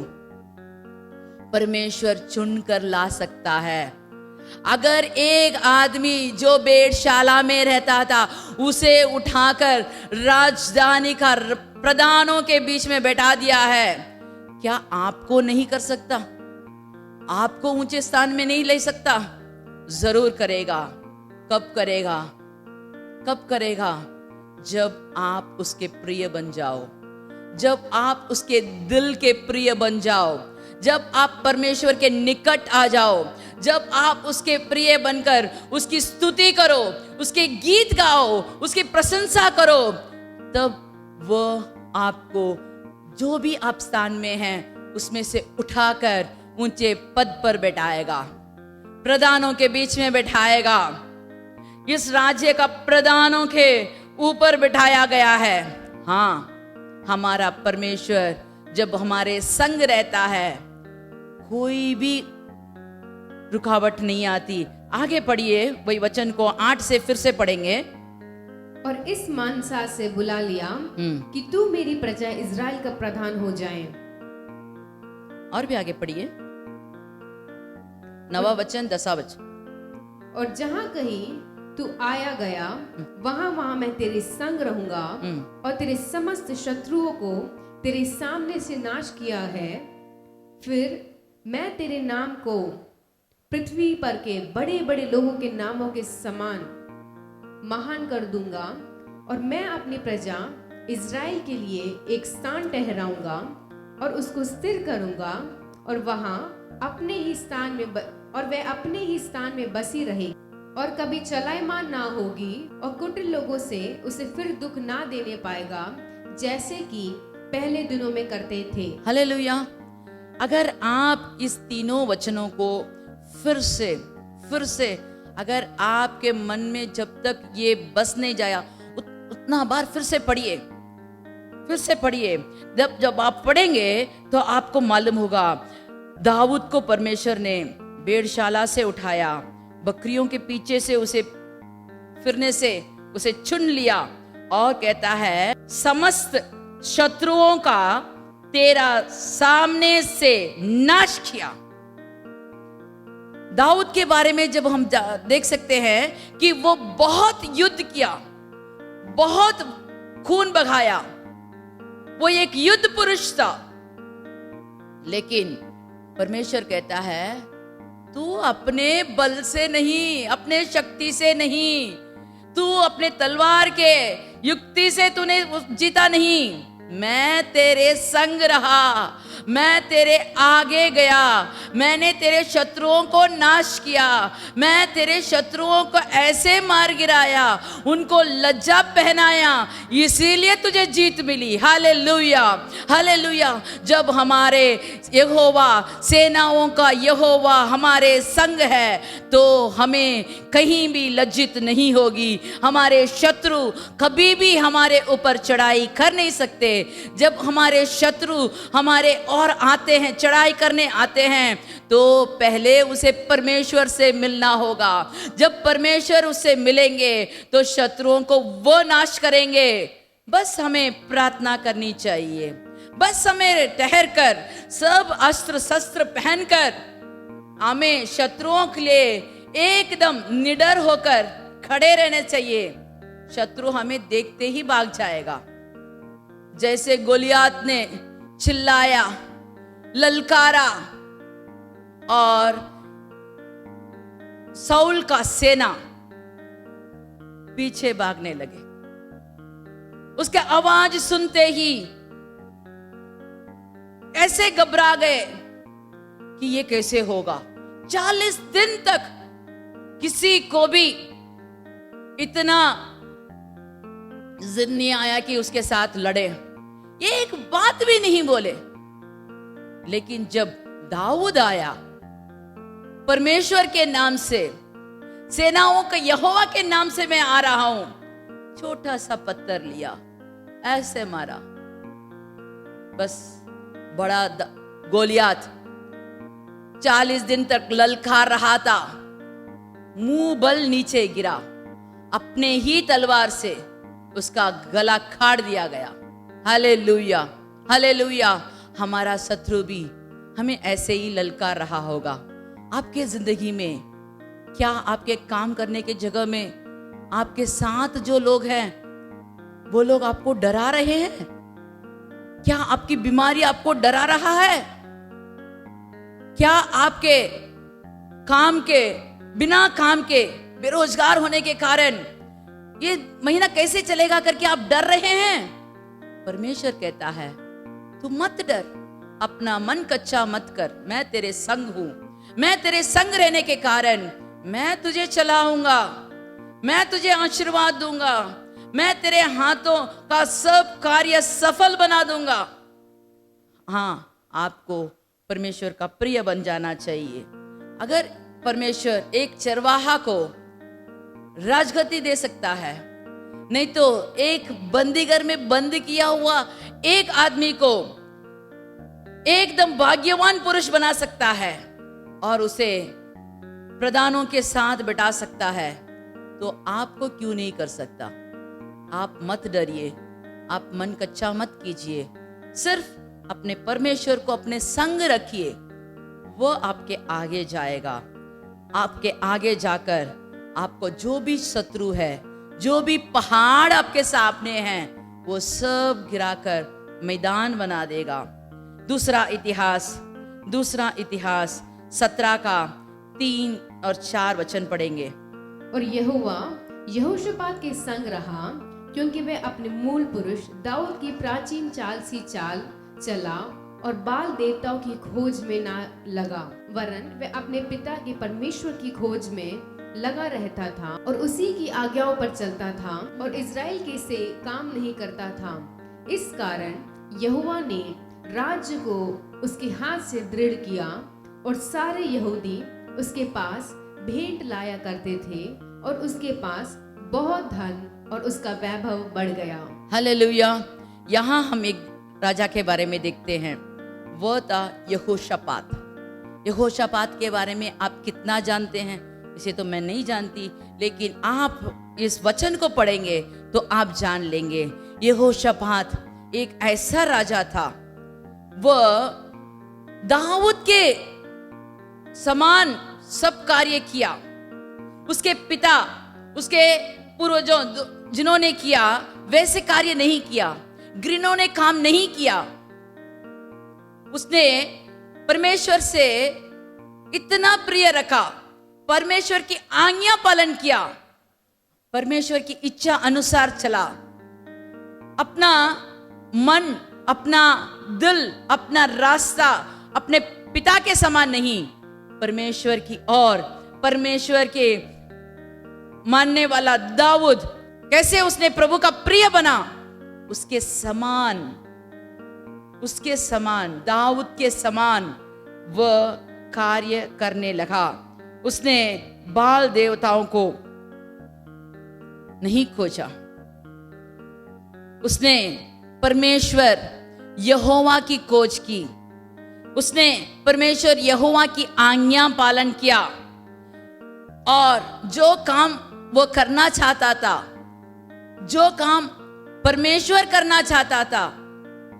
परमेश्वर चुन कर ला सकता है, अगर एक आदमी जो भेड़शाला में रहता था उसे उठाकर राजधानी का प्रधानों के बीच में बैठा दिया है, क्या आपको नहीं कर सकता? आपको ऊंचे स्थान में नहीं ले सकता? जरूर करेगा। कब करेगा? कब करेगा? जब आप उसके प्रिय बन जाओ, जब आप उसके दिल के प्रिय बन जाओ, जब आप परमेश्वर के निकट आ जाओ, जब आप उसके प्रिय बनकर उसकी स्तुति करो, उसके गीत गाओ, उसकी प्रशंसा करो, तब वो आपको जो भी आप स्थान में हैं उसमें से उठाकर ऊंचे पद पर बैठाएगा, प्रधानों के बीच में बैठाएगा। इस राज्य का प्रधानों के ऊपर बिठाया गया है। हाँ, हमारा परमेश्वर जब हमारे संग रहता है, कोई भी रुकावट नहीं आती। आगे पढ़िए, वही वचन को 8 से फिर से पढ़ेंगे। और इस मानसा से बुला लिया कि तू मेरी प्रजा इज़राइल का प्रधान हो जाए। और भी आगे पढ़िए, 9वां वचन 10वां वचन। और जहां कहीं तू आया गया, वहां वहां मैं तेरे संग रहूंगा और तेरे समस्त शत्रुओं को तेरे सामने से नाश किया है। फिर मैं तेरे नाम को पृथ्वी पर के बड़े बड़े लोगों के नामों के समान महान कर दूंगा, और मैं अपनी प्रजा इज़राइल के लिए एक स्थान ठहराऊंगा और उसको स्थिर करूंगा, और वहां अपने ही स्थान में और वह अपने ही स्थान में बसी रहेगी और कभी चलायमान ना होगी, और कुटिल लोगों से उसे फिर दुख ना देने पाएगा, जैसे कि पहले दिनों में करते थे। हालेलुया। अगर आप इस तीनों वचनों को फिर से अगर आपके मन में जब तक ये बस नहीं जाया, उतना बार फिर से पढ़िए, फिर से पढ़िए। जब आप पढ़ेंगे तो आपको मालूम होगा, दाऊद को परमेश्वर ने भेड़शाला से उठाया, बकरियों के पीछे से उसे फिरने से उसे चुन लिया, और कहता है समस्त शत्रुओं का तेरा सामने से नाश किया। दाऊद के बारे में जब हम देख सकते हैं कि वो बहुत युद्ध किया, बहुत खून बहाया, वो एक युद्ध पुरुष था, लेकिन परमेश्वर कहता है तू अपने बल से नहीं, अपने शक्ति से नहीं, तू अपने तलवार के युक्ति से तूने जीता नहीं, मैं तेरे संग रहा, मैं तेरे आगे गया, मैंने तेरे शत्रुओं को नाश किया, मैं तेरे शत्रुओं को ऐसे मार गिराया, उनको लज्जा पहनाया, इसीलिए तुझे जीत मिली। Hallelujah, hallelujah. जब हमारे यहोवा, सेनाओं का यहोवा हमारे संग है तो हमें कहीं भी लज्जित नहीं होगी। हमारे शत्रु कभी भी हमारे ऊपर चढ़ाई कर नहीं सकते। जब हमारे शत्रु हमारे और आते हैं, चढ़ाई करने आते हैं, तो पहले उसे परमेश्वर से मिलना होगा। जब परमेश्वर उससे मिलेंगे तो शत्रुओं को वो नाश करेंगे। बस हमें प्रार्थना करनी चाहिए, बस हमें ठहर कर सब अस्त्र शस्त्र पहनकर हमें शत्रुओं के लिए एकदम निडर होकर खड़े रहने चाहिए। शत्रु हमें देखते ही भाग जाएगा। जैसे गोलियात ने चिल्लाया, ललकारा और साउल का सेना पीछे भागने लगे। उसके आवाज सुनते ही ऐसे घबरा गए कि ये कैसे होगा। 40 दिन तक किसी को भी इतना जिद नहीं आया कि उसके साथ लड़े, एक बात भी नहीं बोले। लेकिन जब दाऊद आया, परमेश्वर के नाम से, सेनाओं के यहोवा के नाम से मैं आ रहा हूं, छोटा सा पत्थर लिया, ऐसे मारा, बस बड़ा गोलियात 40 दिन तक ललकार रहा था, मुंह बल नीचे गिरा, अपने ही तलवार से उसका गला काट दिया गया। Hallelujah, hallelujah. हमारा शत्रु भी हमें ऐसे ही ललकार रहा होगा। आपके जिंदगी में क्या आपके काम करने के जगह में आपके साथ जो लोग हैं वो लोग आपको डरा रहे हैं? क्या आपकी बीमारी आपको डरा रहा है? क्या आपके काम के, बिना काम के बेरोजगार होने के कारण ये महीना कैसे चलेगा करके आप डर रहे हैं? परमेश्वर कहता है तू मत डर, अपना मन कच्चा मत कर, मैं तेरे संग हूं। मैं तेरे संग रहने के कारण मैं तुझे चलाऊंगा, मैं तुझे आशीर्वाद दूंगा, मैं तेरे हाथों का सब कार्य सफल बना दूंगा। हाँ, आपको परमेश्वर का प्रिय बन जाना चाहिए। अगर परमेश्वर एक चरवाहा को राजगद्दी दे सकता है, नहीं तो एक बंदीगर में बंद किया हुआ एक आदमी को एकदम भाग्यवान पुरुष बना सकता है और उसे प्रधानों के साथ बिठा सकता है, तो आपको क्यों नहीं कर सकता? आप मत डरिए, आप मन कच्चा मत कीजिए, सिर्फ अपने परमेश्वर को अपने संग रखिए, वो आपके आगे जाएगा। आपके आगे जाकर आपको जो भी शत्रु है, जो भी पहाड़ आपके सामने हैं, वो सब गिराकर मैदान बना देगा। दूसरा इतिहास 17 का 3 और 4 वचन पढ़ेंगे। और यहोवा यहोशापात के संग रहा, क्योंकि वह अपने मूल पुरुष दाऊद की प्राचीन चाल सी चाल चला और बाल देवताओं की खोज में ना लगा, वरन वह अपने पिता के परमेश्वर की खोज में लगा रहता था और उसी की आज्ञाओं पर चलता था और इज़राइल के से काम नहीं करता था। इस कारण यहोवा ने राज्य को उसके हाथ से दृढ़ किया और सारे यहूदी उसके पास भेंट लाया करते थे और उसके पास बहुत धन और उसका वैभव बढ़ गया। हालेलुया। यहाँ हम एक राजा के बारे में देखते हैं, वो था यहोशापात। यहोशापात के बारे में आप कितना जानते हैं? इसे तो मैं नहीं जानती, लेकिन आप इस वचन को पढ़ेंगे तो आप जान लेंगे। यहोशापात एक ऐसा राजा था, वह दाऊद के समान सब कार्य किया। उसके पिता, उसके पूर्वजों जिन्होंने किया वैसे कार्य नहीं किया, घृणों ने काम नहीं किया। उसने परमेश्वर से इतना प्रिय रखा, परमेश्वर की आज्ञा पालन किया, परमेश्वर की इच्छा अनुसार चला, अपना मन, अपना दिल, अपना रास्ता अपने पिता के समान नहीं, परमेश्वर की ओर, परमेश्वर के मानने वाला दाऊद कैसे उसने प्रभु का प्रिय बना, उसके समान दाऊद के समान वह कार्य करने लगा। उसने बाल देवताओं को नहीं खोजा, उसने परमेश्वर यहोवा की खोज की, उसने परमेश्वर यहोवा की आज्ञा पालन किया और जो काम वो करना चाहता था, जो काम परमेश्वर करना चाहता था,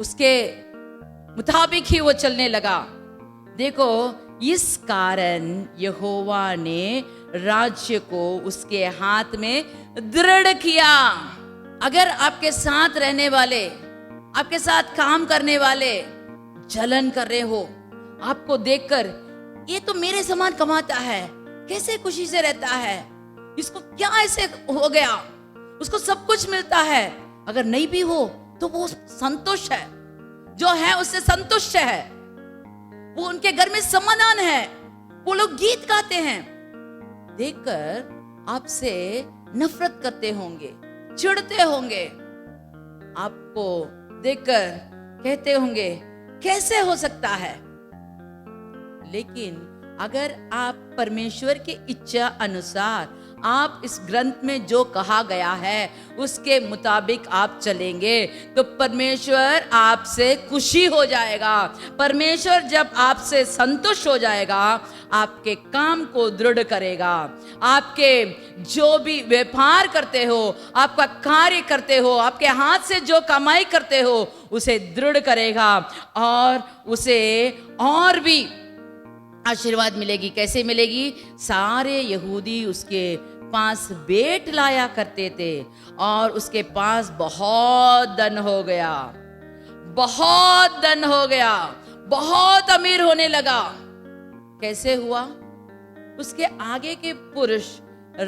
उसके मुताबिक ही वो चलने लगा। देखो, इस कारण यहोवा ने राज्य को उसके हाथ में दृढ़ किया। अगर आपके साथ रहने वाले, आपके साथ काम करने वाले जलन कर रहे हो, आपको देखकर ये तो मेरे समान कमाता है, कैसे खुशी से रहता है, इसको क्या ऐसे हो गया, उसको सब कुछ मिलता है, अगर नहीं भी हो तो वो संतुष्ट है, जो है उससे संतुष्ट है, वो उनके घर में समाधान है, वो लोग गीत गाते हैं, देखकर आपसे नफरत करते होंगे, चिढ़ते होंगे, आपको देखकर कहते होंगे कैसे हो सकता है। लेकिन अगर आप परमेश्वर की इच्छा अनुसार, आप इस ग्रंथ में जो कहा गया है उसके मुताबिक आप चलेंगे तो परमेश्वर आपसे खुशी हो जाएगा। परमेश्वर जब आपसे संतुष्ट हो जाएगा, आपके काम को दृढ़ करेगा, आपके जो भी व्यापार करते हो, आपका कार्य करते हो, आपके हाथ से जो कमाई करते हो, उसे दृढ़ करेगा और उसे और भी आशीर्वाद मिलेगी। कैसे मिलेगी? सारे यहूदी उसके पास भेंट लाया करते थे और उसके पास बहुत धन हो गया, बहुत धन हो गया, बहुत अमीर होने लगा। कैसे हुआ? उसके आगे के पुरुष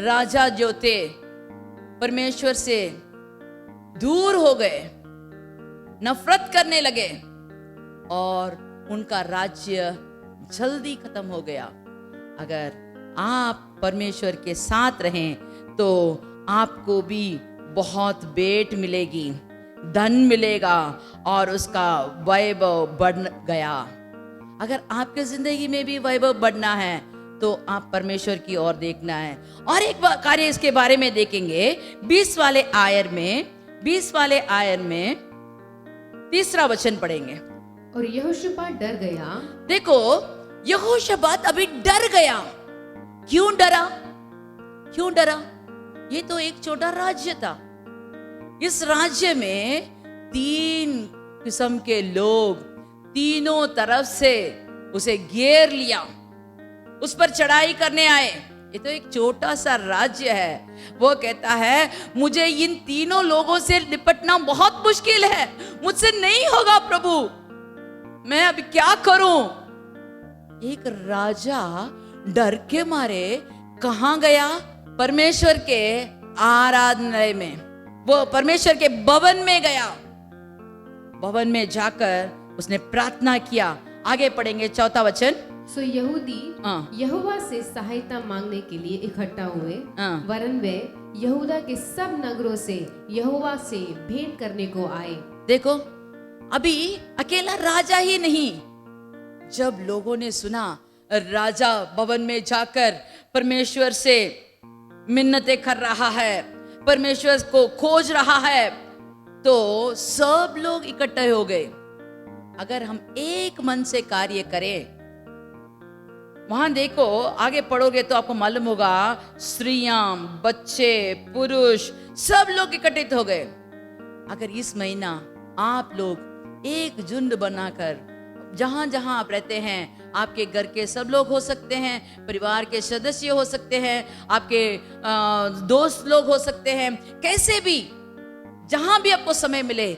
राजा जो थे परमेश्वर से दूर हो गए, नफरत करने लगे और उनका राज्य जल्दी खत्म हो गया। अगर आप परमेश्वर के साथ रहें तो आपको भी बहुत भेंट मिलेगी, धन मिलेगा और उसका वैभव बढ़ गया। अगर आपके जिंदगी में भी वैभव बढ़ना है तो आप परमेश्वर की ओर देखना है। और एक कार्य इसके बारे में देखेंगे 20 वाले आयत में 3रा वचन पढ़ेंगे। और यहोशापात डर गया। देखो, यहोशापात अभी डर गया। क्यों डरा? क्यों डरा? ये तो एक छोटा राज्य था। इस राज्य में 3 किस्म के लोग तीनों तरफ से उसे घेर लिया, उस पर चढ़ाई करने आए। ये तो एक छोटा सा राज्य है। वो कहता है मुझे इन तीनों लोगों से निपटना बहुत मुश्किल है, मुझसे नहीं होगा प्रभु, मैं अब क्या करूं? एक राजा डर के मारे कहां गया? परमेश्वर के आराधनालय में, वो परमेश्वर के भवन में गया। भवन में जाकर उसने प्रार्थना किया। आगे पढ़ेंगे 4था वचन। सो यहूदी यहोवा से सहायता मांगने के लिए इकट्ठा हुए, वरन वे यहूदा के सब नगरों से यहोवा से भेंट करने को आए। देखो, अभी अकेला राजा ही नहीं, जब लोगों ने सुना राजा भवन में जाकर परमेश्वर से मिन्नतें कर रहा है, परमेश्वर को खोज रहा है, तो सब लोग इकट्ठे हो गए। अगर हम एक मन से कार्य करें, वहां देखो, आगे पढ़ोगे तो आपको मालूम होगा, स्त्रियां, बच्चे, पुरुष सब लोग इकट्ठित हो गए। अगर इस महीना आप लोग एक झुंड बनाकर जहां जहां आप रहते हैं, आपके घर के सब लोग हो सकते हैं, परिवार के सदस्य हो सकते हैं, आपके दोस्त लोग हो सकते हैं, कैसे भी जहां भी आपको समय मिले,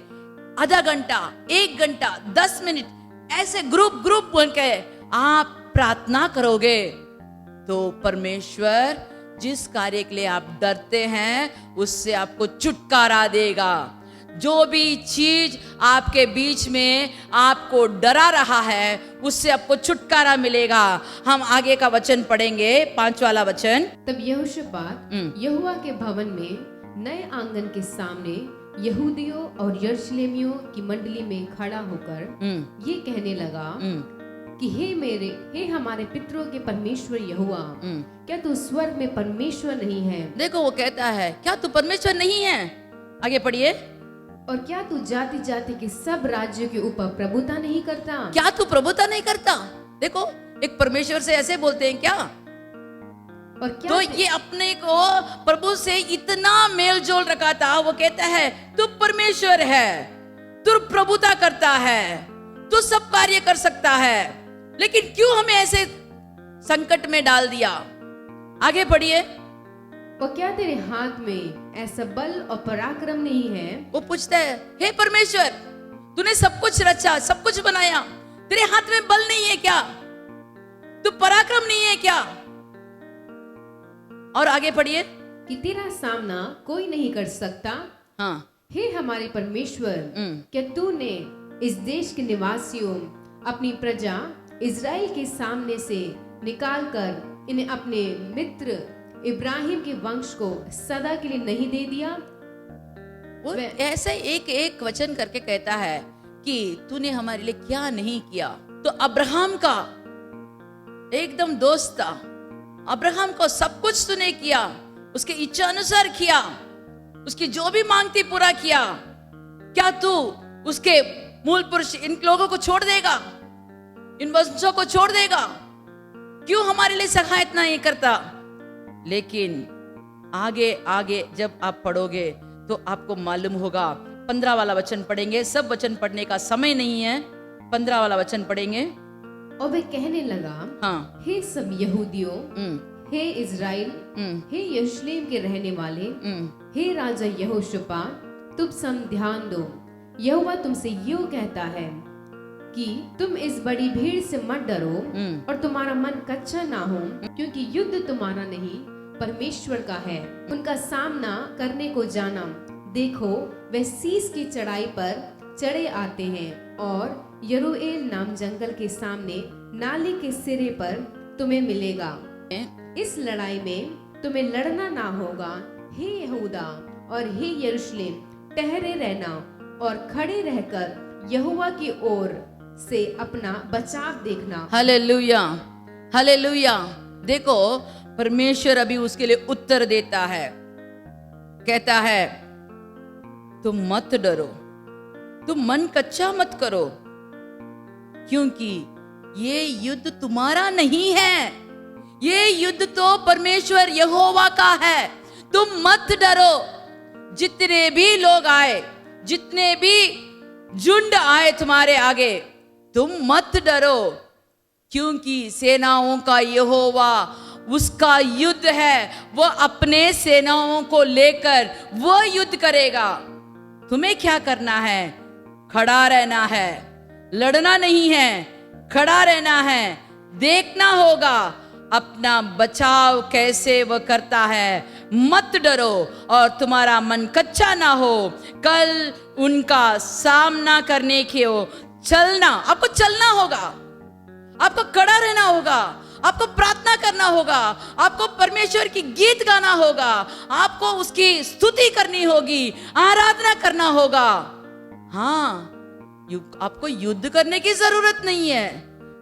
आधा घंटा, 1 घंटा, 10 मिनट ऐसे ग्रुप बन के आप प्रार्थना करोगे तो परमेश्वर जिस कार्य के लिए आप डरते हैं उससे आपको छुटकारा देगा। जो भी चीज आपके बीच में आपको डरा रहा है उससे आपको छुटकारा मिलेगा। हम आगे का वचन पढ़ेंगे, 5 वाला वचन। तब यहोशापात यहोवा के भवन में नए आंगन के सामने यहूदियों और यरूशलेमियों की मंडली में खड़ा होकर ये कहने लगा कि हे हमारे पितरों के परमेश्वर यहोवा, क्या तू स्वर्ग में परमेश्वर नहीं है? देखो वो कहता है, क्या तू परमेश्वर नहीं है? आगे पढ़िए। और क्या तू जाति जाति के सब राज्यों के ऊपर प्रभुता नहीं करता? क्या तू प्रभुता नहीं करता? देखो एक परमेश्वर से ऐसे बोलते हैं क्या? और क्या तो ये अपने को प्रभु से इतना मेल जोल रखा था, वो कहता है तू परमेश्वर है, तू प्रभुता करता है, तू सब कार्य कर सकता है, लेकिन क्यों हमें ऐसे संकट में डाल दिया? आगे पढ़िए। और क्या तेरे हाथ में ऐसा बल और पराक्रम नहीं है? वो पूछता है, हे परमेश्वर, तूने सब कुछ रचा, सब कुछ बनाया, तेरे हाथ में बल नहीं है क्या? तू पराक्रम नहीं है क्या? और आगे पढ़िए कि तेरा सामना कोई नहीं कर सकता। हाँ। हे हमारे परमेश्वर, क्या तूने इस देश के निवासियों अपनी प्रजा इज़राइल के सामने से निकालकर इन्हें अपने मित्र इब्राहिम के वंश को सदा के लिए नहीं दे दिया? वो ऐसे एक एक वचन करके कहता है कि तूने हमारे लिए क्या नहीं किया। तो अब्राहम का एकदम दोस्त था, अब्राहम को सब कुछ तूने किया, उसके इच्छा अनुसार किया, उसकी जो भी मांग थी पूरा किया। क्या तू उसके मूल पुरुष इन लोगों को छोड़ देगा, इन वंशों को छोड़ देगा? क्यों हमारे लिए सहायता नहीं करता? लेकिन आगे आगे जब आप पढ़ोगे तो आपको मालूम होगा। 15 वाला वचन पढ़ेंगे, सब वचन पढ़ने का समय नहीं है, 15 वाला वचन पढ़ेंगे। और वे कहने लगा, हाँ, हे सब यहूदियों, हे इज़राइल, हे यरूशलेम के रहने वाले, हे राजा यहोशापात, तुम सब ध्यान दो। यहोवा तुमसे यूं कहता है कि तुम इस बड़ी भीड़ से मत डरो और तुम्हारा मन कच्चा ना हो, क्योंकि युद्ध तुम्हारा नहीं परमेश्वर का है। उनका सामना करने को जाना। देखो वे सीस की चढ़ाई पर चढ़े आते हैं और यरूएल नाम जंगल के सामने नाले के सिरे पर तुम्हें मिलेगा। इस लड़ाई में तुम्हें लड़ना ना होगा। हे यहूदा और हे यरूशलेम, ठहरे रहना और खड़े रहकर यहोवा की ओर से अपना बचाव देखना। Hallelujah, hallelujah. देखो परमेश्वर अभी उसके लिए उत्तर देता है, कहता है तुम मत डरो, तुम मन कच्चा मत करो, क्योंकि ये युद्ध तुम्हारा नहीं है, ये युद्ध तो परमेश्वर यहोवा का है। तुम मत डरो। जितने भी लोग आए, जितने भी झुंड आए तुम्हारे आगे, तुम मत डरो, क्योंकि सेनाओं का यहोवा उसका युद्ध है। वो अपने सेनाओं को लेकर वो युद्ध करेगा। तुम्हें क्या करना है? खड़ा रहना है, लड़ना नहीं है, खड़ा रहना है। देखना होगा अपना बचाव कैसे वो करता है। मत डरो और तुम्हारा मन कच्चा ना हो। कल उनका सामना करने के हो चलना, आपको चलना होगा, आपको खड़ा रहना होगा, आपको प्रार्थना करना होगा, आपको परमेश्वर की गीत गाना होगा, आपको उसकी स्तुति करनी होगी, आराधना करना होगा। हाँ, आपको युद्ध करने की जरूरत नहीं है,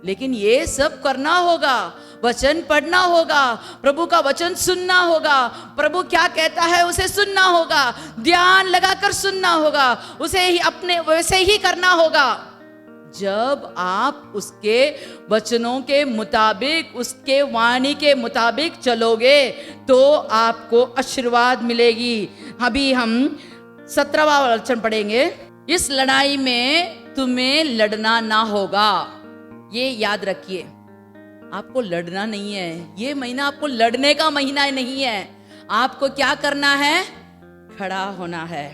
लेकिन ये सब करना होगा। वचन पढ़ना होगा, प्रभु का वचन सुनना होगा, प्रभु क्या कहता है उसे सुनना होगा, ध्यान लगाकर सुनना होगा, उसे ही अपने वैसे ही करना होगा। जब आप उसके वचनों के मुताबिक, उसके वाणी के मुताबिक चलोगे तो आपको आशीर्वाद मिलेगी। अभी हम 17वां वचन पढ़ेंगे। इस लड़ाई में तुम्हें लड़ना ना होगा। ये याद रखिए, आपको लड़ना नहीं है। ये महीना आपको लड़ने का महीना नहीं है। आपको क्या करना है? खड़ा होना है,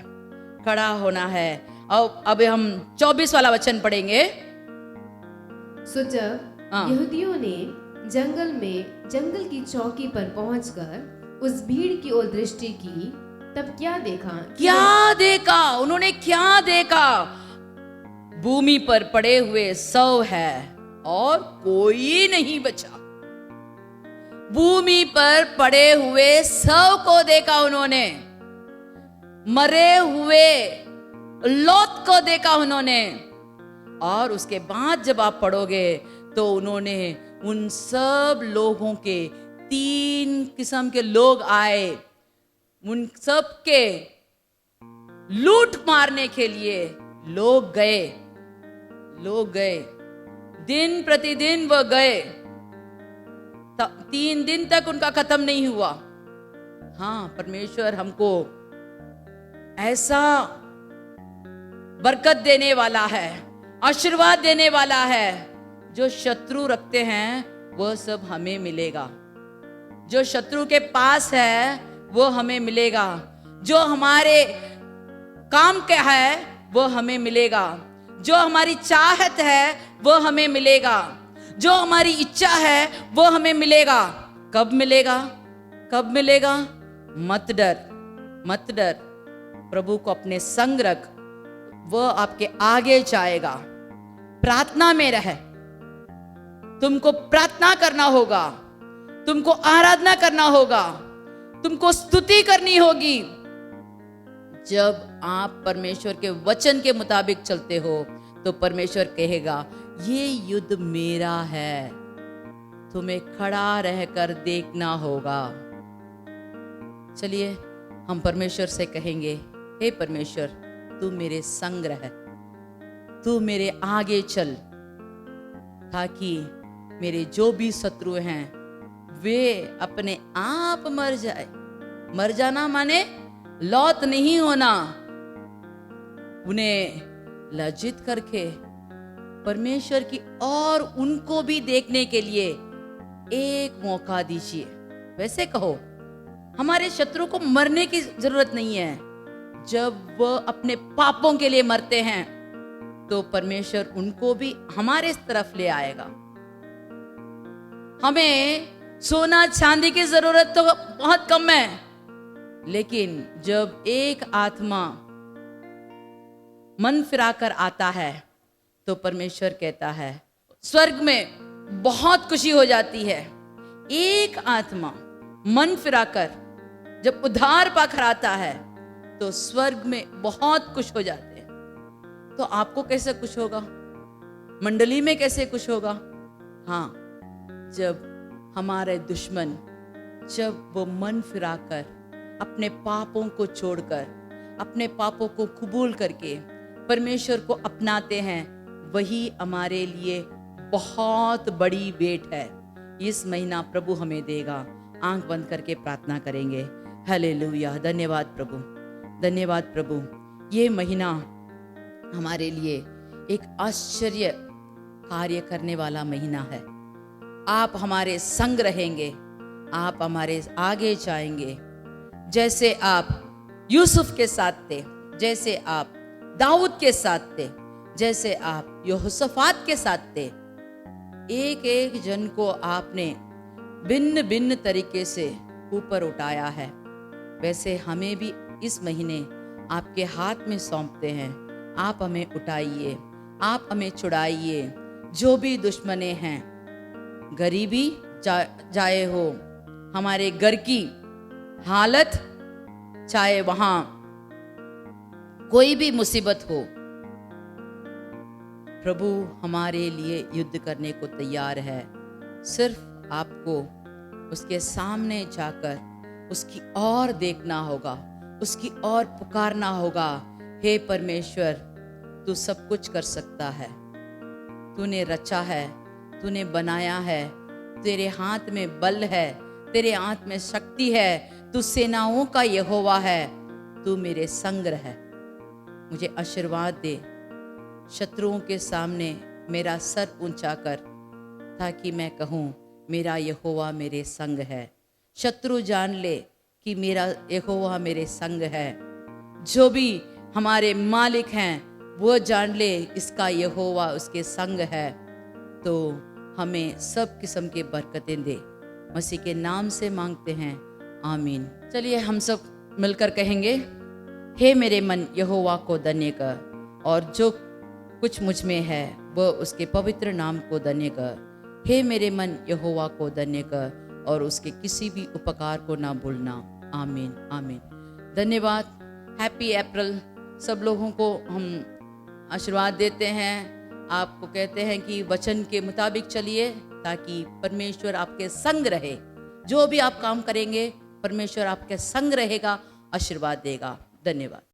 खड़ा होना है। और अब हम 24 वाला वचन पढ़ेंगे। सो जब यहूदियों ने जंगल की चौकी पर पहुंचकर उस भीड़ की ओर दृष्टि की तब क्या देखा? क्या देखा? उन्होंने क्या देखा? भूमि पर पड़े हुए शव है और कोई नहीं बचा। भूमि पर पड़े हुए शव को देखा उन्होंने, मरे हुए लौत को देखा उन्होंने। और उसके बाद जब आप पढ़ोगे तो उन्होंने उन सब लोगों के 3 किस्म के लोग आए, उन सब के लूट मारने के लिए लोग गए। दिन प्रतिदिन वह गए। 3 दिन तक उनका खत्म नहीं हुआ। हाँ, परमेश्वर हमको ऐसा बरकत देने वाला है, आशीर्वाद देने वाला है। जो शत्रु रखते हैं वह सब हमें मिलेगा। जो शत्रु के पास है वो हमें मिलेगा। जो हमारे काम का है वो हमें मिलेगा। जो हमारी चाहत है वो हमें मिलेगा। जो हमारी इच्छा है वो हमें मिलेगा। कब मिलेगा? कब मिलेगा? मत डर। प्रभु को अपने संग रख, वह आपके आगे जाएगा। प्रार्थना में रह। तुमको प्रार्थना करना होगा, तुमको आराधना करना होगा, तुमको स्तुति करनी होगी। जब आप परमेश्वर के वचन के मुताबिक चलते हो तो परमेश्वर कहेगा ये युद्ध मेरा है, तुम्हें खड़ा रहकर देखना होगा। चलिए हम परमेश्वर से कहेंगे, हे परमेश्वर, तू मेरे संग रह, तू मेरे आगे चल, ताकि मेरे जो भी शत्रु हैं वे अपने आप मर जाए। मर जाना माने लौट नहीं होना। उन्हें लज्जित करके परमेश्वर की और उनको भी देखने के लिए एक मौका दीजिए। वैसे कहो, हमारे शत्रु को मरने की जरूरत नहीं है। जब वह अपने पापों के लिए मरते हैं तो परमेश्वर उनको भी हमारे तरफ ले आएगा। हमें सोना चांदी की जरूरत तो बहुत कम है, लेकिन जब एक आत्मा मन फिराकर आता है तो परमेश्वर कहता है, स्वर्ग में बहुत खुशी हो जाती है। एक आत्मा मन फिराकर जब उद्धार पाकर आता है तो स्वर्ग में बहुत खुश हो जाते हैं। तो आपको कैसे खुश होगा? मंडली में कैसे खुश होगा? हाँ, जब हमारे दुश्मन, जब वो मन फिराकर अपने पापों को छोड़कर, अपने पापों को कबूल करके परमेश्वर को अपनाते हैं, वही हमारे लिए बहुत बड़ी भेंट है। इस महीना प्रभु हमें देगा। आंख बंद करके प्रार्थना करेंगे। हालेलुया। धन्यवाद प्रभु, धन्यवाद प्रभु। ये महीना हमारे लिए एक आश्चर्य कार्य करने वाला महीना है। आप हमारे संग रहेंगे, आप हमारे आगे जाएंगे। जैसे आप यूसुफ के साथ थे, जैसे आप दाऊद के साथ थे, जैसे आप यहोशाफात के साथ थे, एक एक जन को आपने भिन्न भिन्न तरीके से ऊपर उठाया है। वैसे हमें भी इस महीने आपके हाथ में सौंपते हैं। आप हमें उठाइए, आप हमें छुड़ाइए। जो भी दुश्मने हैं, गरीबी जाए हो, हमारे घर की हालत, चाहे वहां कोई भी मुसीबत हो, प्रभु हमारे लिए युद्ध करने को तैयार है। सिर्फ आपको उसके सामने जाकर उसकी ओर देखना होगा, उसकी ओर पुकारना होगा। हे परमेश्वर, तू सब कुछ कर सकता है। तूने रचा है, तूने बनाया है, तेरे हाथ में बल है, तेरे हाथ में शक्ति है। तू सेनाओं का यहोवा है। तू मेरे संग रह, मुझे आशीर्वाद दे। शत्रुओं के सामने मेरा सर ऊंचा कर, ताकि मैं कहूँ मेरा यहोवा मेरे संग है। शत्रु जान ले कि मेरा यहोवा मेरे संग है। जो भी हमारे मालिक हैं वो जान ले इसका यहोवा उसके संग है। तो हमें सब किस्म की बरकतें दे। मसीह के नाम से मांगते हैं, आमीन। चलिए हम सब मिलकर कहेंगे, हे मेरे मन यहोवा को धन्य कर, और जो कुछ मुझ में है वह उसके पवित्र नाम को धन्य कर। हे मेरे मन यहोवा को धन्य कर, और उसके किसी भी उपकार को ना भूलना। आमीन आमीन। धन्यवाद। हैप्पी अप्रैल। सब लोगों को हम आशीर्वाद देते हैं, आपको कहते हैं कि वचन के मुताबिक चलिए, ताकि परमेश्वर आपके संग रहे। जो भी आप काम करेंगे परमेश्वर आपके संग रहेगा, आशीर्वाद देगा। धन्यवाद।